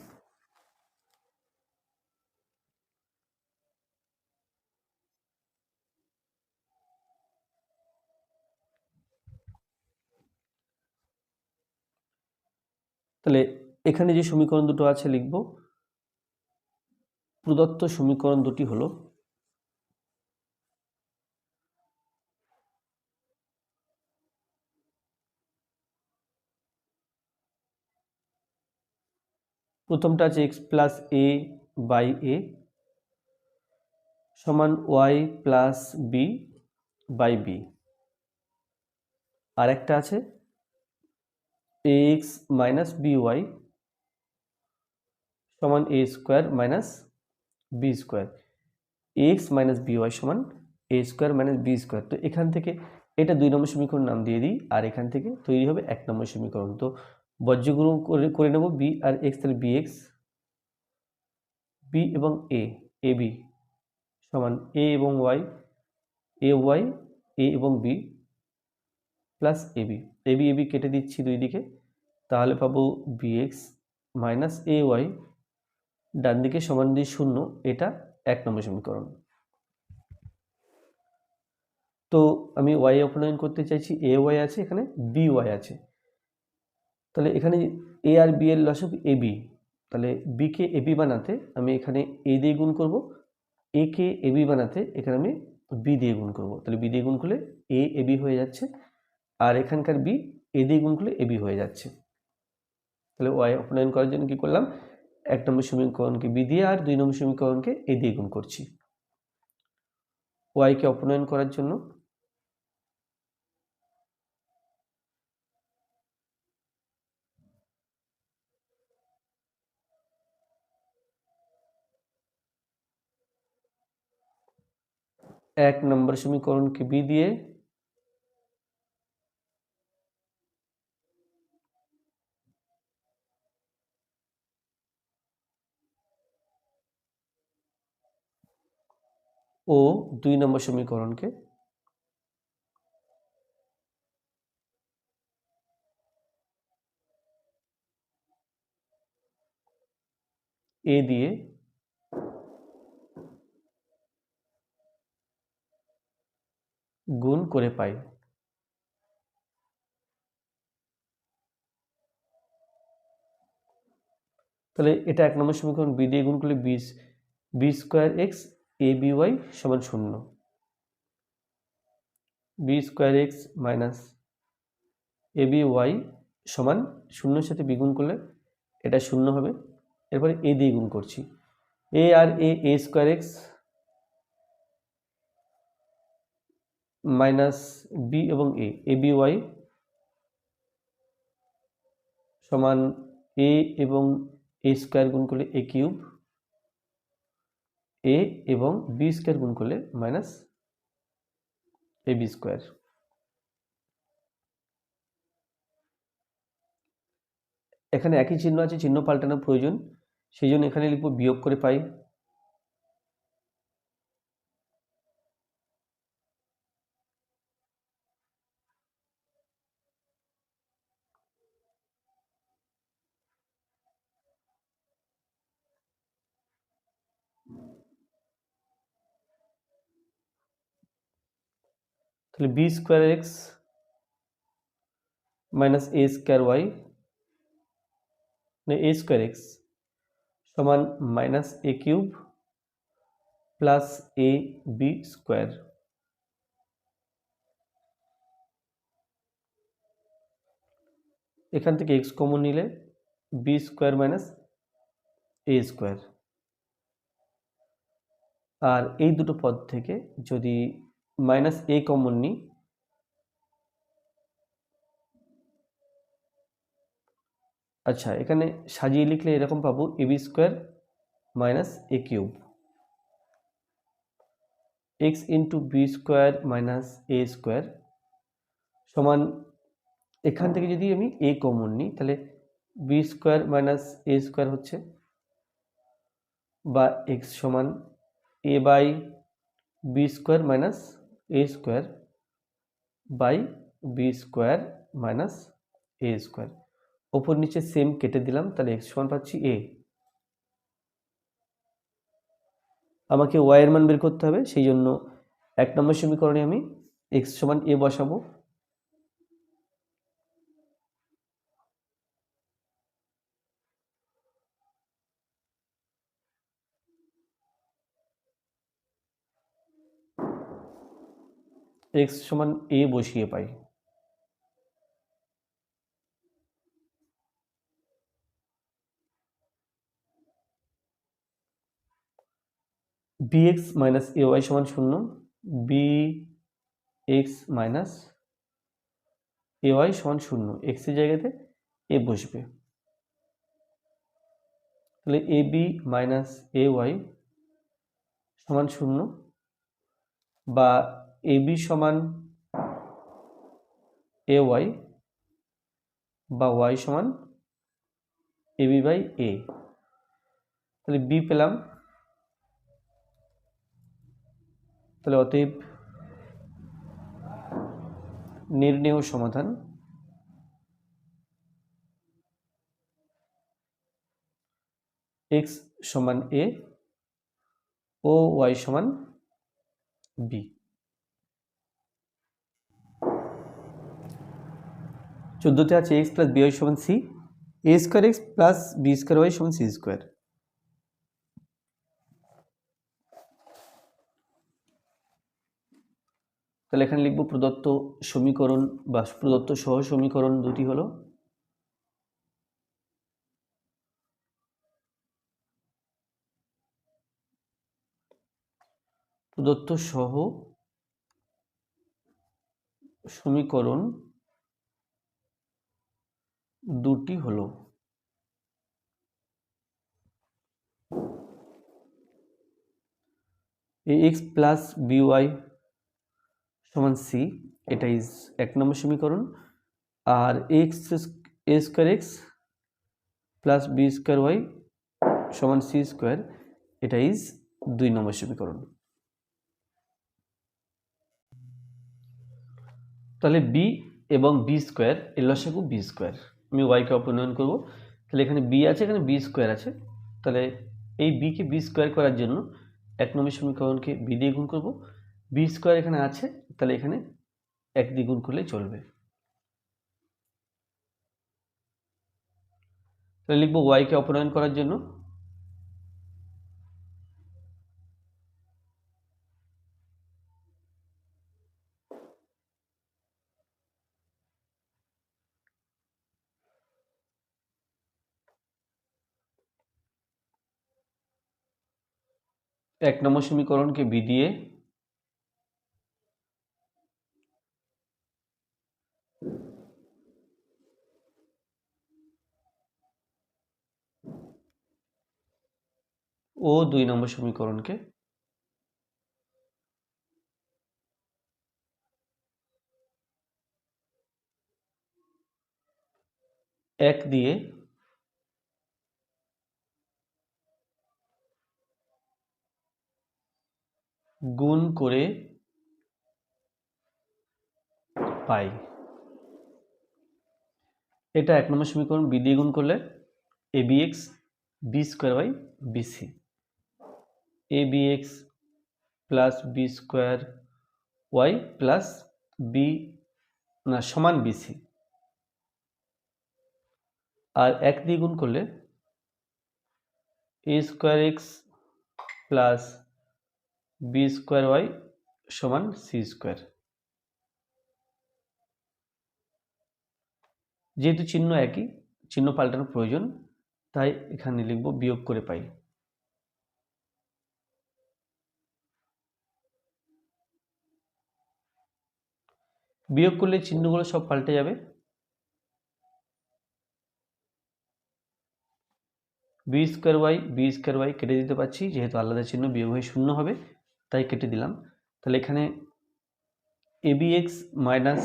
তাহলে এখানে যে সমীকরণ দুটো আছে লিখব। প্রদত্ত সমীকরণ দুটি হলো প্রথমটা আছে x plus a by a সমান y plus b by b. আর একটা আছে এক্স মাইনাস বি ওয়াই সমান a square minus b square. X minus b y সমান a square minus b square. তো এখান থেকে এটা 2 নম্বর সমীকরণ নাম দিয়ে দিই, আর এখান থেকে তৈরি হবে 1 নম্বর সমীকরণ। তো বজ্রগুলো করে নেব বি আর এক্স, তাহলে বি এক্স বি এবং এ বি সমান এ এবং ওয়াই এ এবং বি প্লাস এ বি কেটে দিচ্ছি দুই দিকে, তাহলে পাবো B x minus A Y ডান দিকে সমান দিয়ে 0, এটা 1 নম্বর সমীকরণ। তো আমি ওয়াই অপনয়ন করতে চাইছি, এ ওয়াই আছে, এখানে বি ওয়াই আছে, তাহলে এখানে এ আর বি এর লসক এ বি, তাহলে বি কে এ বি বানাতে আমি এখানে এ দিয়ে গুণ করব, এ কে এ বি বানাতে এখানে আমি বি দিয়ে গুণ করব, তাহলে বি দিয়ে গুণ করলে এ বি হয়ে যাচ্ছে, আর এখানকার বি এ দিয়ে গুণ করলে এ বি হয়ে যাচ্ছে। তাহলে ওয়াই অপনয়ন করার জন্য কি করলাম, 1 নম্বর সমীকরণকে বি দিয়ে আর 2 নম্বর সমীকরণকে এ দিয়ে গুণ করছি। ওয়াইকে অপনয়ন করার জন্য এক নম্বর সমীকরণকে বি দিয়ে ও 2 নম্বর সমীকরণকে এ দিয়ে গুণ করে পাই। তাহলে এটা 1 নম্বর সমীকরণ, বি দিয়ে গুণ করলে B square x A B y সমান 0, B square x minus a B y সমান 0-এর সাথে বিগুণ করলে এটা 0 হবে। এরপরে এ দিয়ে গুণ করছি, এ আর এ স্কোয়ার এক্স মাইনাস বি এবং এ বি ওয়াই সমান এ এবং এ স্কোয়ার গুণ করলে এ কিউব, এ এবং বি স্কোয়ার গুণ করলে মাইনাস এ বি স্কোয়ার। এখানে একই চিহ্ন আছে, চিহ্ন পাল্টানোর প্রয়োজন, সেই জন্য এখানে লিখব বিয়োগ করে পাই। তাহলে b square x minus a square Y মানে এ স্কোয়ার এক্স সমান minus a cube plus a b square. এখান থেকে এক্স কমন নিলে B square minus a square, আর এই দুটো পদ থেকে যদি মাইনাস এ কমন নিই, আচ্ছা এখানে সাজিয়ে লিখলে এরকম পাবো a b square minus a cube x into b square minus a square সমান, এখান থেকে যদি আমি এ কমন নিই তাহলে b square minus a square হচ্ছে, বা এক্স সমান a by b square minus a square by b square minus a square, ওপর নিচে সেম কেটে দিলাম, তাহলে এক্স সমান পাচ্ছি এ। আমাকে ওয়াই এর মান বের করতে হবে, সেই জন্য 1 নম্বর সমীকরণে আমি এক্স সমান এ বসাবো। এক্স সমান এ বসিয়ে পাই B x minus A Y সমান 0, B x minus A Y সমান 0, এক্সের জায়গাতে এ বসবে, তাহলে A B minus A Y সমান 0, বা এ বি সমান এ ওয়াই, বা ওয়াই সমান এ বি বাই এ। তাহলে বি পেলাম, তাহলে অতএব নির্ণেয় সমাধান এক্স সমান এ ও ওয়াই সমান বি। 14তে আছে এক্স প্লাস বি ওয়াই সমান c, a square x plus b square y সমান সি স্কোয়ার। তাহলে এখানে লিখব প্রদত্ত সমীকরণ বা প্রদত্ত সহ সমীকরণ দুটি হলো প্রদত্ত সহ সমীকরণ দুটি হলো ax প্লাস by সমান সি, এটা ইজ 1 নম্বর সমীকরণ, আর a square x plus b square y সমান সি স্কোয়ার, এটা ইজ 2 নম্বর সমীকরণ। তাহলে বি এবং বি স্কোয়ার এর লসাগু বি স্কোয়ার, আমি ওয়াইকে অপনয়ন করব, তাহলে এখানে বি আছে, এখানে বি স্কোয়ার আছে, তাহলে এই বিকে বি স্কোয়ার করার জন্য 1 নম্বর সমীকরণকে বি দিয়ে গুণ করব, বি স্কোয়ার এখানে আছে, তাহলে এখানে 1 দিয়ে গুণ করলে চলবে। তাহলে লিখব ওয়াইকে অপনয়ন করার জন্য এক নম্বর সমীকরণকে বি দিয়ে ও 2 নম্বর সমীকরণকে এক দিয়ে গুণ করে পাই। এটা 1 নম্বর সমীকরণ, বি দিয়ে গুণ করলে a b x b square by bc, a b x plus b square y plus b না সমান বিসি, আর 1 দিয়ে গুণ করলে a square x plus b square y সমান সি স্কোয়ার। যেহেতু চিহ্ন একই, চিহ্ন পাল্টানোর প্রয়োজন, তাই এখানে লিখব বিয়োগ করে পাই। বিয়োগ করলে চিহ্নগুলো সব পাল্টে যাবে, বি স্কোয়ার ওয়াই কেটে দিতে পারছি, যেহেতু আলাদা চিহ্ন বিয়োগ হয়ে 0 হবে, তাই কেটে দিলাম। তাহলে এখানে a b x minus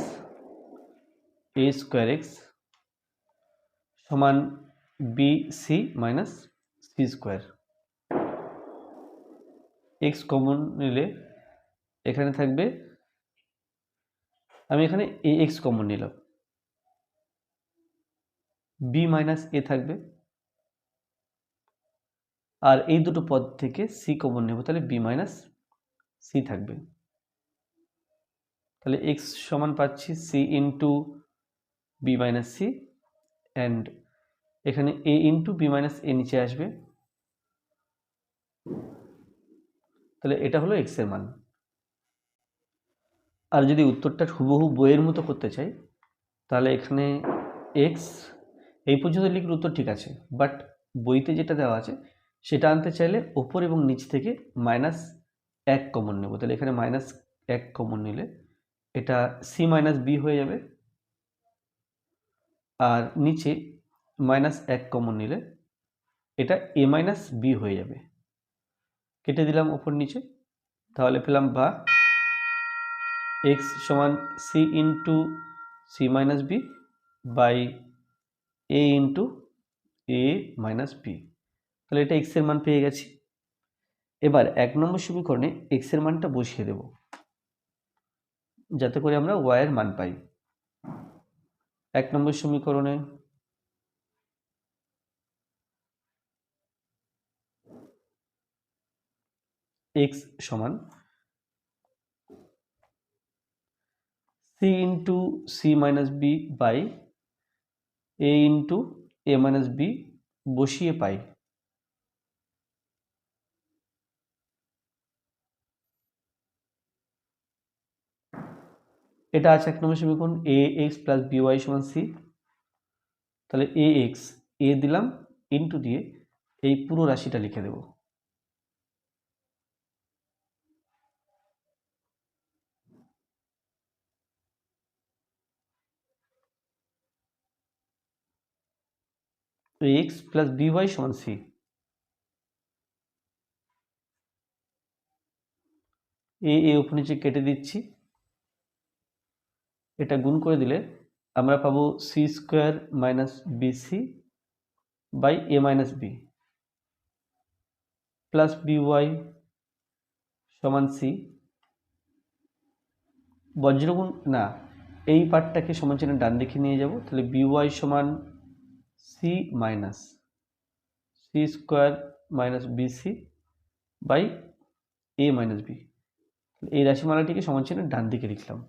a square x সমান b c minus c square. X common নিলে এখানে থাকবে, আমি এখানে এ এক্স কমন নিলাম, বি মাইনাস এ থাকবে, আর এই দুটো পদ থেকে সি কমন নেব, তাহলে বি মাইনাস সি থাকবে। তাহলে এক্স সমান পাচ্ছি c into b minus c, and এখানে a into b minus a নিচে আসবে, তাহলে এটা হলো এক্স এর মান। আর যদি উত্তরটা হুবহু বইয়ের মতো করতে চাই, তাহলে এখানে এক্স এই পর্যন্ত লিখলে উত্তর ঠিক আছে, বাট বইতে যেটা দেওয়া আছে সেটা আনতে চাইলে ওপর এবং নিচ থেকে -1 কমন নেব। তাহলে এখানে -1 কমন নিলে এটা সি মাইনাস বি হয়ে যাবে, আর নিচে -1 কমন নিলে এটা এ মাইনাস বি হয়ে যাবে। কেটে দিলাম ওপর নিচে, তাহলে পেলাম বা এক্স সমান c into c minus b by a into a minus b. তাহলে এটা এক্স এর মান পেয়ে গেছি। এবার 1 নম্বর সমীকরণে এক্স এর মানটা বসিয়ে দেব, যাতে করে আমরা ওয়াই এর মান পাই। 1 নম্বর সমীকরণে এক্স সমান c into c minus b by a into a minus b বসিয়ে পাই এটা আছে 1 নম্বর সমীকরণ। A x plus b y সমান সি, তাহলে এ এক্স এ দিলাম ইন্টু দিয়ে এই পুরো রাশিটা লিখে দেব। এক্স প্লাস বি ওয়াই সমান সি। এ উপর নিচে কেটে দিচ্ছি, এটা গুণ করে দিলে আমরা পাবো c square minus b c by a minus b plus b y সমান সি। বজ্রগুণ না, এই পার্টটাকে সমান চিহ্নের ডান দিকে নিয়ে যাব, তাহলে বি ওয়াই সমান c minus c square minus b c by a minus b. এই রাশিমালাটিকে সমান চিহ্নের ডান দিকে লিখলাম,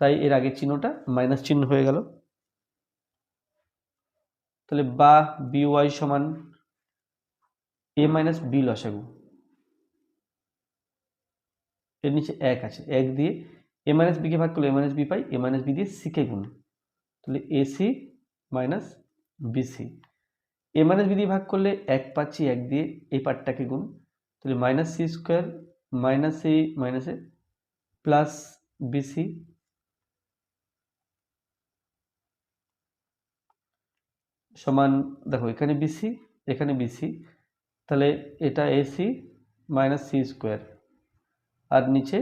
তাই এর আগের চিহ্নটা মাইনাস চিহ্ন হয়ে গেল। তাহলে বা বি ওয়াই সমান এ মাইনাস বি লসাগু, এর নিচে 1 আছে, 1 দিয়ে এ মাইনাস বিকে ভাগ করলে এ মাইনাস বি পাই, এ মাইনাস বি দিয়ে সিকে গুণ, তাহলে এসি মাইনাস বিসি। এ মাইনাস বি দিয়ে ভাগ করলে 1 পাচ্ছি, 1 দিয়ে এই পার্টটাকে গুণ, তাহলে মাইনাস সি স্কোয়ার মাইনাস এ মাইনাস এ প্লাস বিসি সমান, দেখো এখানে বিসি এখানে বিসি, তাহলে এটা এসি মাইনাস সি স্কোয়ার, আর নিচে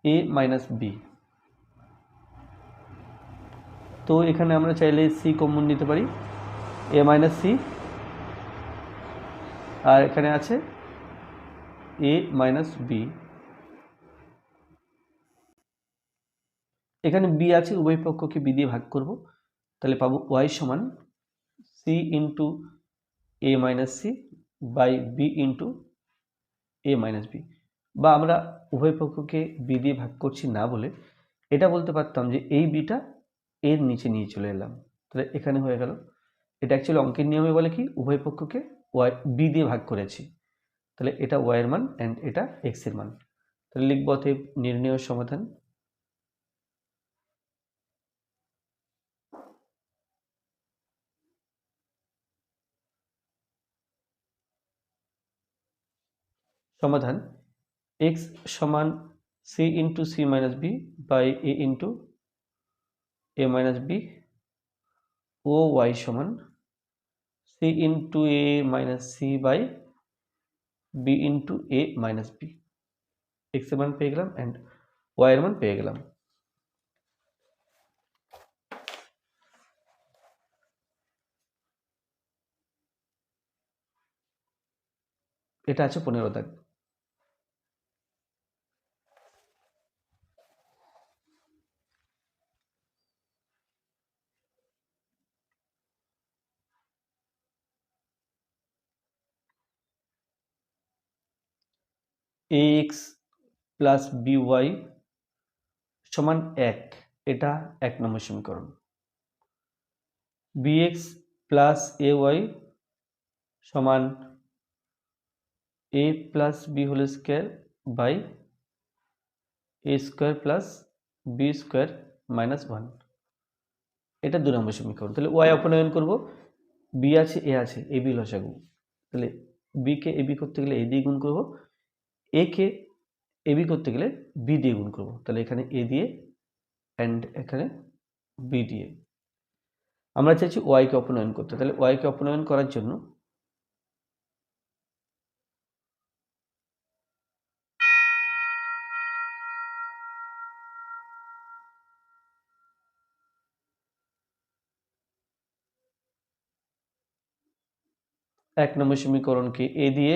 এ মাইনাস বি। তো এখানে আমরা চাইলে সি কমন নিতে পারি, এ মাইনাস সি, আর এখানে আছে এ মাইনাস বি। এখানে বি আছে, উভয় পক্ষকে বি দিয়ে ভাগ করব, তাহলে পাবো ওয়াই সমান c into a minus c by b into a minus b. বা আমরা উভয় পক্ষকে বি দিয়ে ভাগ করছি না বলে এটা বলতে পারতাম যে এই বিটা এর নিচে নিয়ে চলে এলাম, তাহলে এখানে হয়ে গেল। এটা অ্যাকচুয়ালি অঙ্কের নিয়মে বলে কি, উভয় পক্ষকে ওয়াই বি দিয়ে ভাগ করেছি, তাহলে এটা ওয়াই এর মান অ্যান্ড এটা এক্স এর মান। তাহলে লিখব অতএব নির্ণেয় সমাধান। সমাধান এক্স সমান c into c minus b by a into a minus b ও ওয়াই সমান c into a minus c by b into a minus b. X এর মান পেয়ে গেলাম অ্যান্ড ওয়াই এর মান পেয়ে গেলাম। এটা আছে 15 দাগ। ax প্লাস by সমান 1, এটা 1 নম্বর সমীকরণ। bx প্লাস ay সমান a plus b whole square by a square plus b square minus 1, এটা 2 নম্বর সমীকরণ। তাহলে y অপনয়ন করব, b আছে a আছে, ab লসাগু, তাহলে b কে ab করতে গেলে a দিয়ে গুণ করব, a কে ab করতে গেলে b দিয়ে গুণ করব, তাহলে এখানে a দিয়ে অ্যান্ড এখানে b দিয়ে। আমরা চাইছি y কে অপনয়ন করতে, তাহলে y কে অপনয়ন করার জন্য এক নম্বর সমীকরণকে a দিয়ে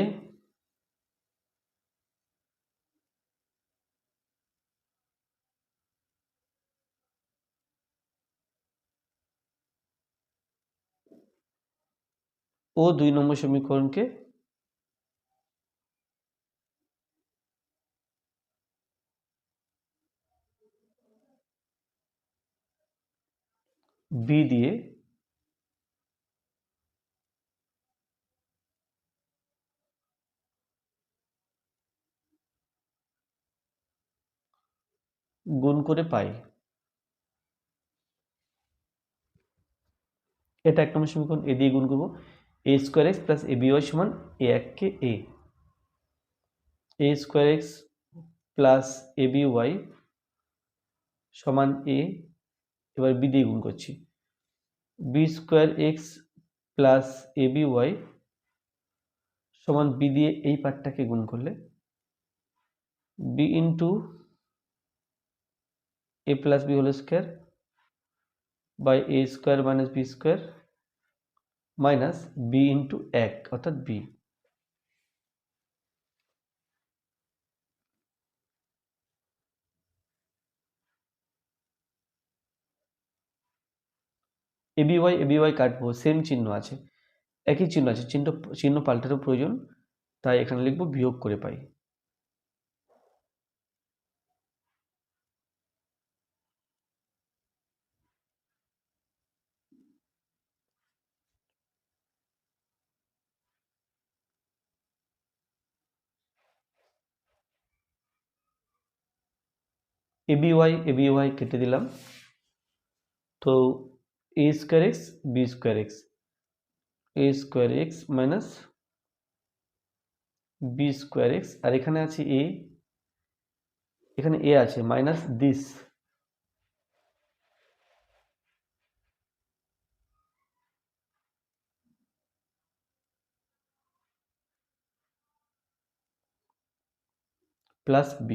ও 2 নম্বর সমীকরণকে b দিয়ে গুণ করে পাই, এটা এক নম্বর সমীকরণ। a দিয়ে গুণ করব, a square x plus aby সমান a1 কে a square x plus aby সমান a, এবার b দিয়ে গুণ করছি, b square x plus aby সমান b দিয়ে এই পার্টটাকে গুণ করলে b into a plus b whole square by a square minus b square minus b into 1 অর্থাৎ b। aby কাটবো, সেম চিহ্ন আছে, একই চিহ্ন আছে, চিহ্ন পাল্টারও প্রয়োজন, তাই এখানে লিখবো বিয়োগ করে পাই। aby কেটে দিলাম, তো a square x b square x, a square x minus b square x, আর এখানে আছে a, এখানে a আছে minus this plus b,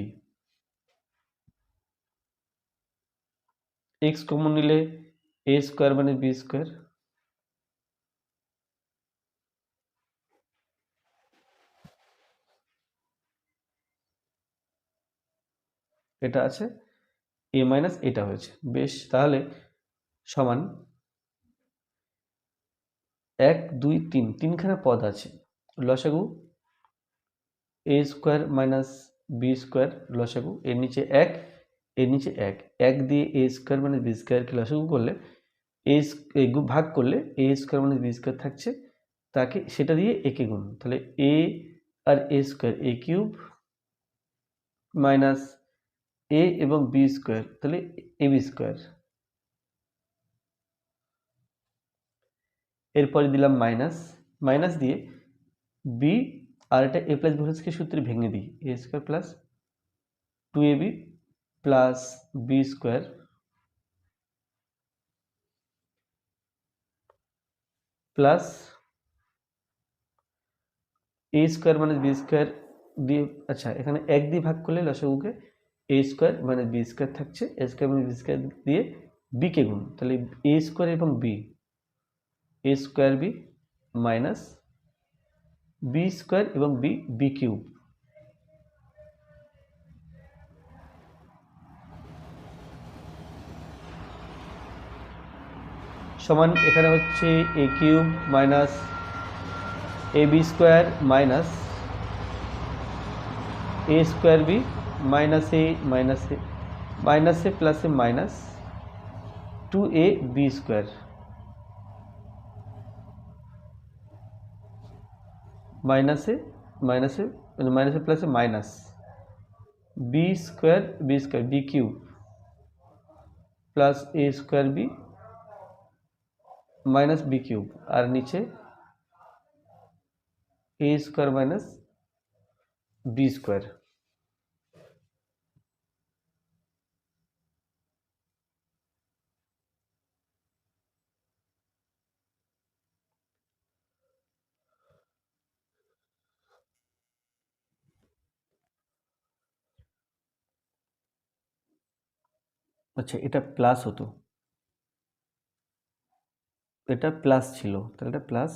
x common নিলে a স্কয়ার মানে b স্কয়ার, এটা আছে a মাইনাস এটা হয়েছে, বেশ, তাহলে সমান 1 2 3, তিনখানা পদ আছে, লসাগু a square minus b square লসাগু, এর নিচে 1 এর নিচে 1, 1 দিয়ে a স্কয়ার মানে b স্কয়ারকে লসাগু করলে ভাগ করলে a স্কয়ার মানে b স্কয়ার থাকছে, তাকে সেটা দিয়ে a কে গুণ, তাহলে a আর a square a cube minus a এবং b স্কয়ার, তাহলে ab স্কয়ার, এরপরে দিলাম মাইনাস, মাইনাস দিয়ে b আর এটা a plus b whole square সূত্রে ভেঙে দিই, a square plus 2ab plus b square plus a square minus b square দিয়ে, আচ্ছা এখানে 1 দিয়ে ভাগ করলে লসাগুকে a square minus b square থাকছে, a square minus b square দিয়ে b কে গুণ, তাহলে a স্কয়ার এবং b, a square b minus b square এবং b b কিউব সমান এখানে হচ্ছে a cube minus ab square minus a square b minus a plus a minus 2ab square minus a plus a minus b square b cube plus a square b minus b cube और नीचे ए square minus b square. আচ্ছা এটা plus হতো, এটা plus ছিল, তাহলে এটা plus,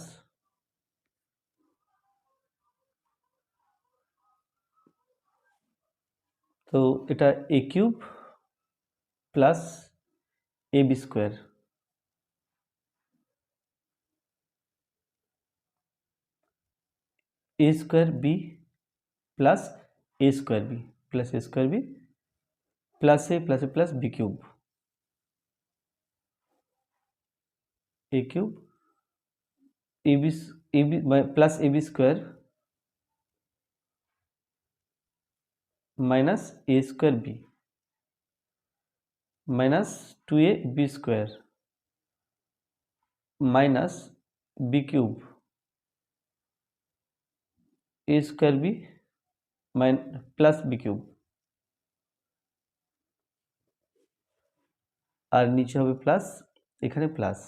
তো এটা a cube plus a b square a square b plus a square b plus a square b plus a plus b cube a cube a b plus a b square minus a square b minus 2a b square minus b cube a square b plus b cube और नीचे হবে plus, এখানে plus,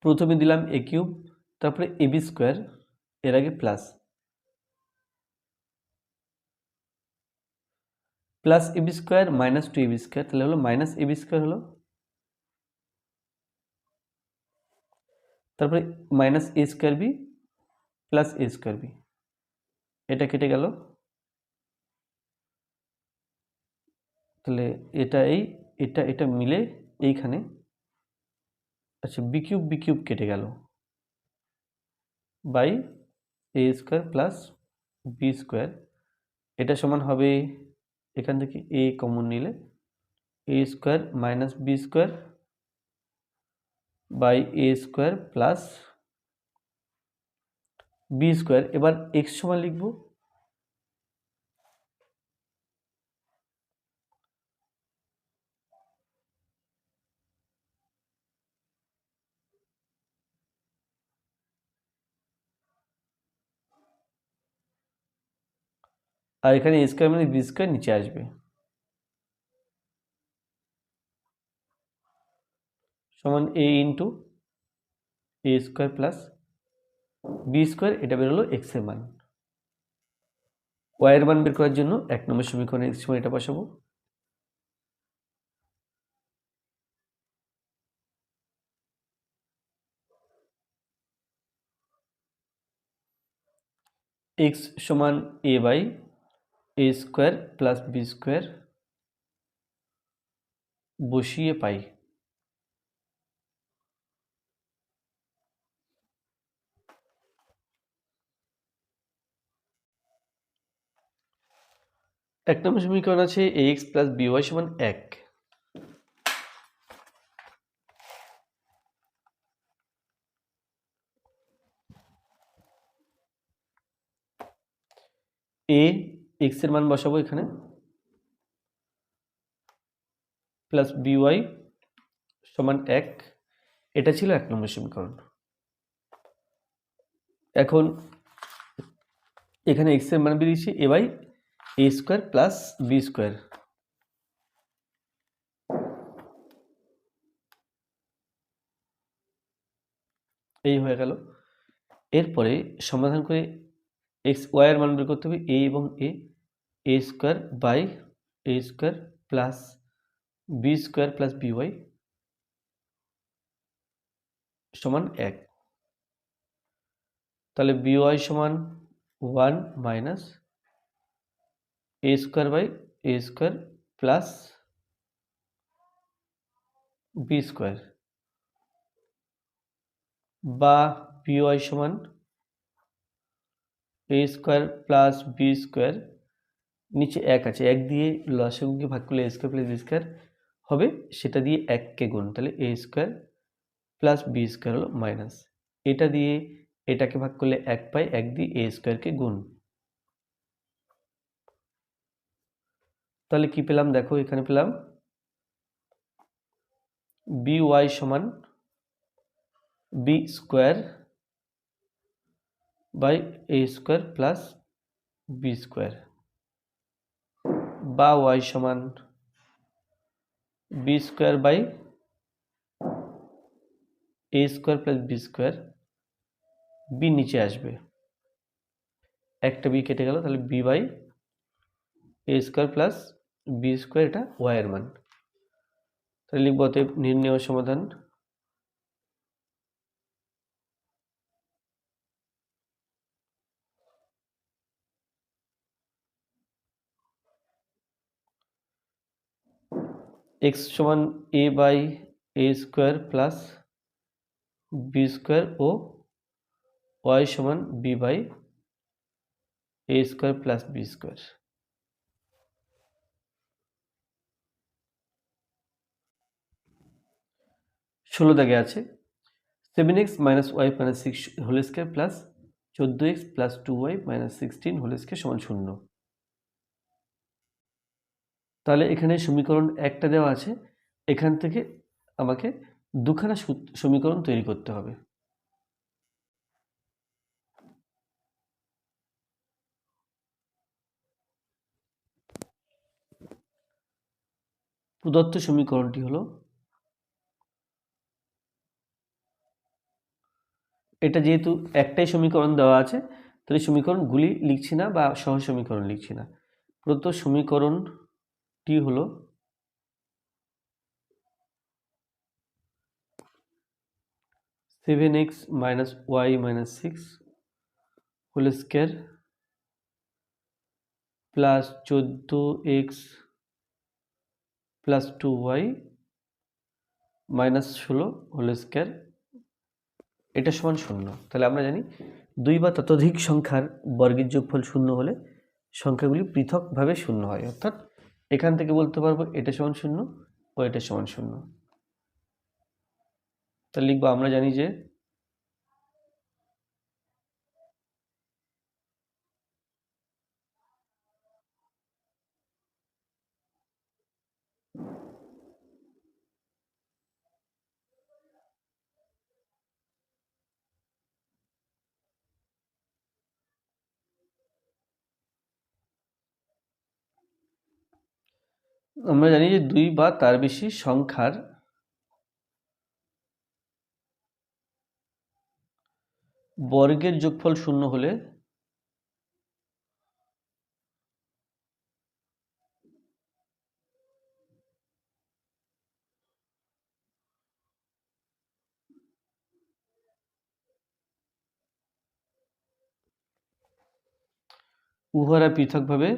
প্রথমে দিলাম এ cube তারপরে এ b square এর আগে plus plus a b square minus 2ab square, তাহলে হলো মাইনাস এ বি স্কোয়ার হলো, তারপরে minus a square b plus a square b, এটা কেটে গেল, তাহলে এটা এটা মিলে এইখানে, আচ্ছা বি কিউব কেটে গেল by a square plus b square, এটা সমান হবে এখান থেকে এ কমন নিলে a square minus b square by a square plus b square. এবার এক্স সমান লিখব, আর এখানে এ স্কোয়ার মানে বি স্কোয়ার নিচে আসবে, সমান a into a square plus b square, এটা বেরোলো এক্স এর মান। ওয়াই এর মান বের করার জন্য 1 নম্বর সমীকরণে এক্স সমান এটা বসাবো, এক্স সমান a by a square plus b square বসিয়ে পাই, এক নম্বর সমীকরণ আছে a x plus b y সমান 1, এ এক্স এর মান বসাবো এখানে প্লাস বি ওয়াই সমান 1, এটা ছিল 1 নম্বর সমীকরণ। এখন এখানে এক্স এর মান বেরিয়েছে a by a square plus b square, এই হয়ে গেল। এরপরে সমাধান করে এক্স ওয়াই এর মান বের করতে হবে, এ এবং a square by a square plus b square plus b y সমান 1, তাহলে বি ওয়াই সমান 1 minus a square by a square plus b square, বা পি ওয়াই সমান a square plus b square, নিচে এক আছে, এক দিয়ে লসাগুকে ভাগ করলে a square plus b square হবে, সেটা দিয়ে এককে গুণ, তাহলে a square plus b square হলো মাইনাস, এটা দিয়ে এটাকে ভাগ করলে এক পাই, এক দিয়ে এ স্কোয়ারকে গুণ। তাহলে কি পেলাম দেখো, এখানে পেলাম বি ওয়াই সমান b square by a square plus b square, বা ওয়াই সমান b square by a square plus b square, b নিচে আসবে, একটা বি কেটে গেল, তাহলে b by a square plus b square, এটা ওয়াই এর মান। তাহলে লিখব অতএব নির্ণেয় সমাধান এক্স সমান a by a square plus b square ও ওয়াই সমান b by a square plus b square. 16 দাগে আছে 7x minus y minus 6 whole square plus 14x plus 2y minus 16 whole square সমান 0। তাহলে এখানে সমীকরণ একটা দেওয়া আছে, এখান থেকে আমাকে দুখানা সমীকরণ তৈরি করতে হবে। প্রদত্ত সমীকরণটি হলো, এটা যেহেতু একটাই সমীকরণ দেওয়া আছে, তাহলে সমীকরণগুলি লিখছি না বা সহজ সমীকরণ লিখছি না। প্রদত্ত সমীকরণটি হলো 7x minus y minus 6 whole square plus 14x plus 2y minus 16 whole square, এটা সমান 0। তাহলে আমরা জানি দুই বা ততোধিক সংখ্যার বর্গের যোগফল 0 হলে সংখ্যাগুলি পৃথকভাবে 0 হয়, অর্থাৎ এখান থেকে বলতে পারবো এটা সমান 0 ও এটা সমান 0। তাহলে লিখবো, আমরা জানি যে দুই বা তার বেশি সংখ্যার বর্গের যোগফল 0 হলে উহারা পৃথকভাবে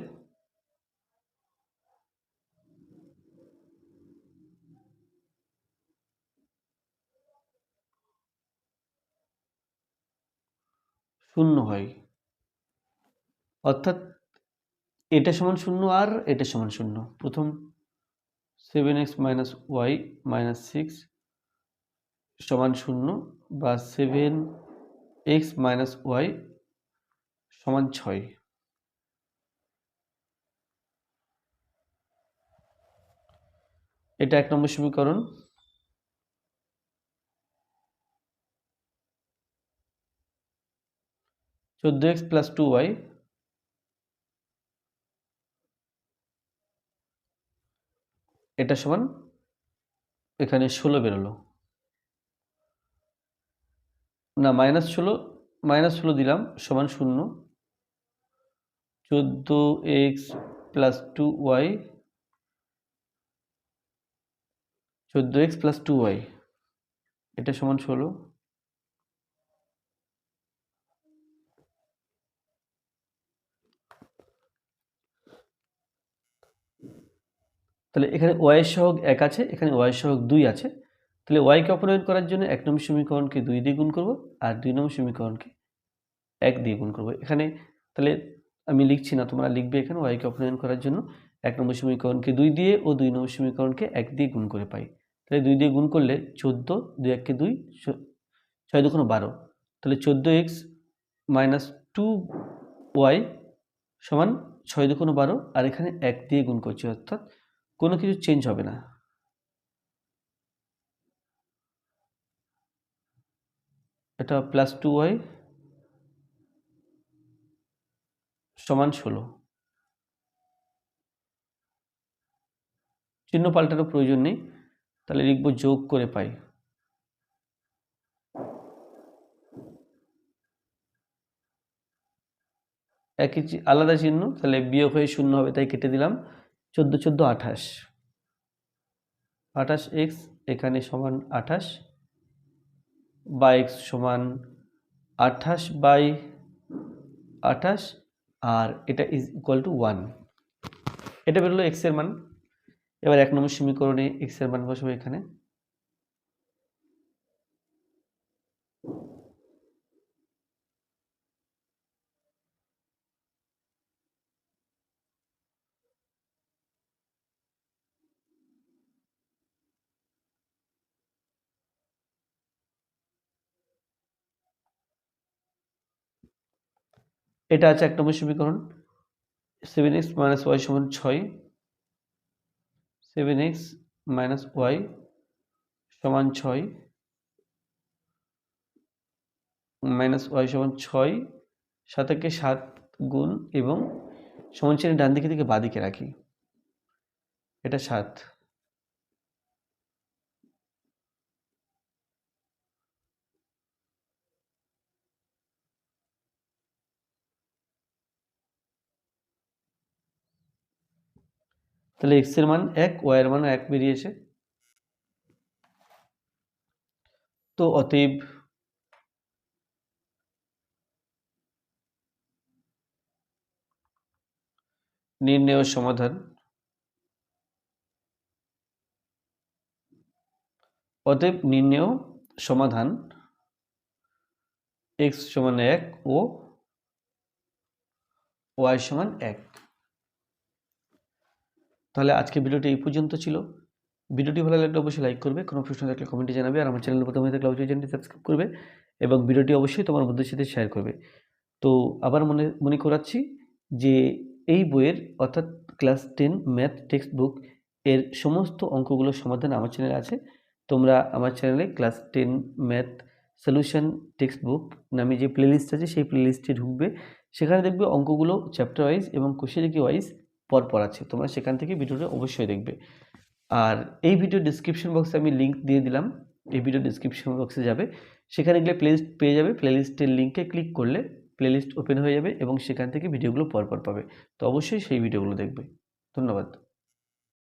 শূন্য হয়, অর্থাৎ এটা সমান 0 আর এটা সমান 0। প্রথম 7x মাইনাস ওয়াই মাইনাস 6 সমান 0 বা 7x মাইনাস ওয়াই সমান 6, এটা 1 নম্বর সমীকরণ। চোদ্দো এক্স প্লাস 2y এটা সমান এখানে 16 বেরোলো, না মাইনাস ষোলো দিলাম সমান 0, 14x plus 2y 14x plus 2y এটা সমান 16। তাহলে এখানে y এর সহগ 1 আছে, এখানে y এর সহগ 2 আছে, তাহলে ওয়াইকে অপনয়ন করার জন্য 1 নম্বর সমীকরণকে 2 দিয়ে গুণ করব আর 2 নম্বর সমীকরণকে 1 দিয়ে গুণ করব। এখানে তাহলে আমি লিখছি না, তোমরা লিখবে এখানে ওয়াইকে অপনয়ন করার জন্য 1 নম্বর সমীকরণকে 2 দিয়ে ও 2 নম্বর সমীকরণকে 1 দিয়ে গুণ করে পাই। তাহলে 2 দিয়ে গুণ করলে 14, 2 1 কে 2, 6 2 12, তাহলে 14x মাইনাস 2y সমান 6 2 12, আর এখানে 1 দিয়ে গুণ করছি, অর্থাৎ কোনো কিছু চেঞ্জ হবে না। এটা প্লাস 2y সমান 16। চিহ্ন পাল্টানোর প্রয়োজন নেই, তাহলে লিখব যোগ করে পাই। একই আলাদা চিহ্ন, তাহলে বিয়োগ হয়ে 0 হবে, তাই কেটে দিলাম। 14 14 28, 28x এখানে সমান 28 বা x সমান 28 বাই 28, আর এটা ইজ ইকুয়াল টু 1। এটা বেরোলো x এর মান। এবার 1 নম্বর সমীকরণে x এর মান বসাবো এখানে। এটা আছে 1 নম্বর সমীকরণ। 7x মাইনাস y সমান 6, 7x মাইনাস y সমান 6 মাইনাস y সমান 6, 7 7 গুণ এবং সমান চিহ্ন ডান দিকে থেকে বাঁ দিকে রাখি, এটা 7। তাহলে x এর মান 1, y এর মান 1 বেরিয়েছে। তো অতএব নির্ণেয় সমাধান, অতএব নির্ণেয় সমাধান x সমান 1 ও y সমান 1। তাহলে আজকে ভিডিওটি এই পর্যন্ত ছিল। ভিডিওটি ভালো লাগলে অবশ্যই লাইক করবে, কোনো প্রশ্ন থাকলে কমেন্টে জানাবে, আর আমার চ্যানেলে প্রথম হয়ে থাকলে অবশ্যই চ্যানেলটি সাবস্ক্রাইব করবে এবং ভিডিওটি অবশ্যই তোমার বন্ধুদের সাথে শেয়ার করবে। তো আবার মনে করাচ্ছি যে এই বইয়ের অর্থাৎ ক্লাস 10 ম্যাথ টেক্সট বুক এর সমস্ত অঙ্কগুলোর সমাধান আমার চ্যানেলে আছে। তোমরা আমার চ্যানেলে class 10 math solution text book নামে যে প্লেলিস্ট আছে সেই প্লেলিস্টে ঢুকবে, সেখানে দেখবে অঙ্কগুলো চ্যাপ্টার ওয়াইজ এবং কোশ্চেন ওয়াইজ পর আছে। তোমরা সেখান থেকে ভিডিওটা অবশ্যই দেখবে। আর এই ভিডিও ডিসক্রিপশন বক্সে আমি লিঙ্ক দিয়ে দিলাম, এই ভিডিও ডিসক্রিপশন বক্সে যাবে, সেখানে গেলে প্লেলিস্ট পেয়ে যাবে। প্লেলিস্টের লিঙ্কে ক্লিক করলে প্লেলিস্ট ওপেন হয়ে যাবে এবং সেখান থেকে ভিডিওগুলো পর পাবে। তো অবশ্যই সেই ভিডিওগুলো দেখবে। ধন্যবাদ।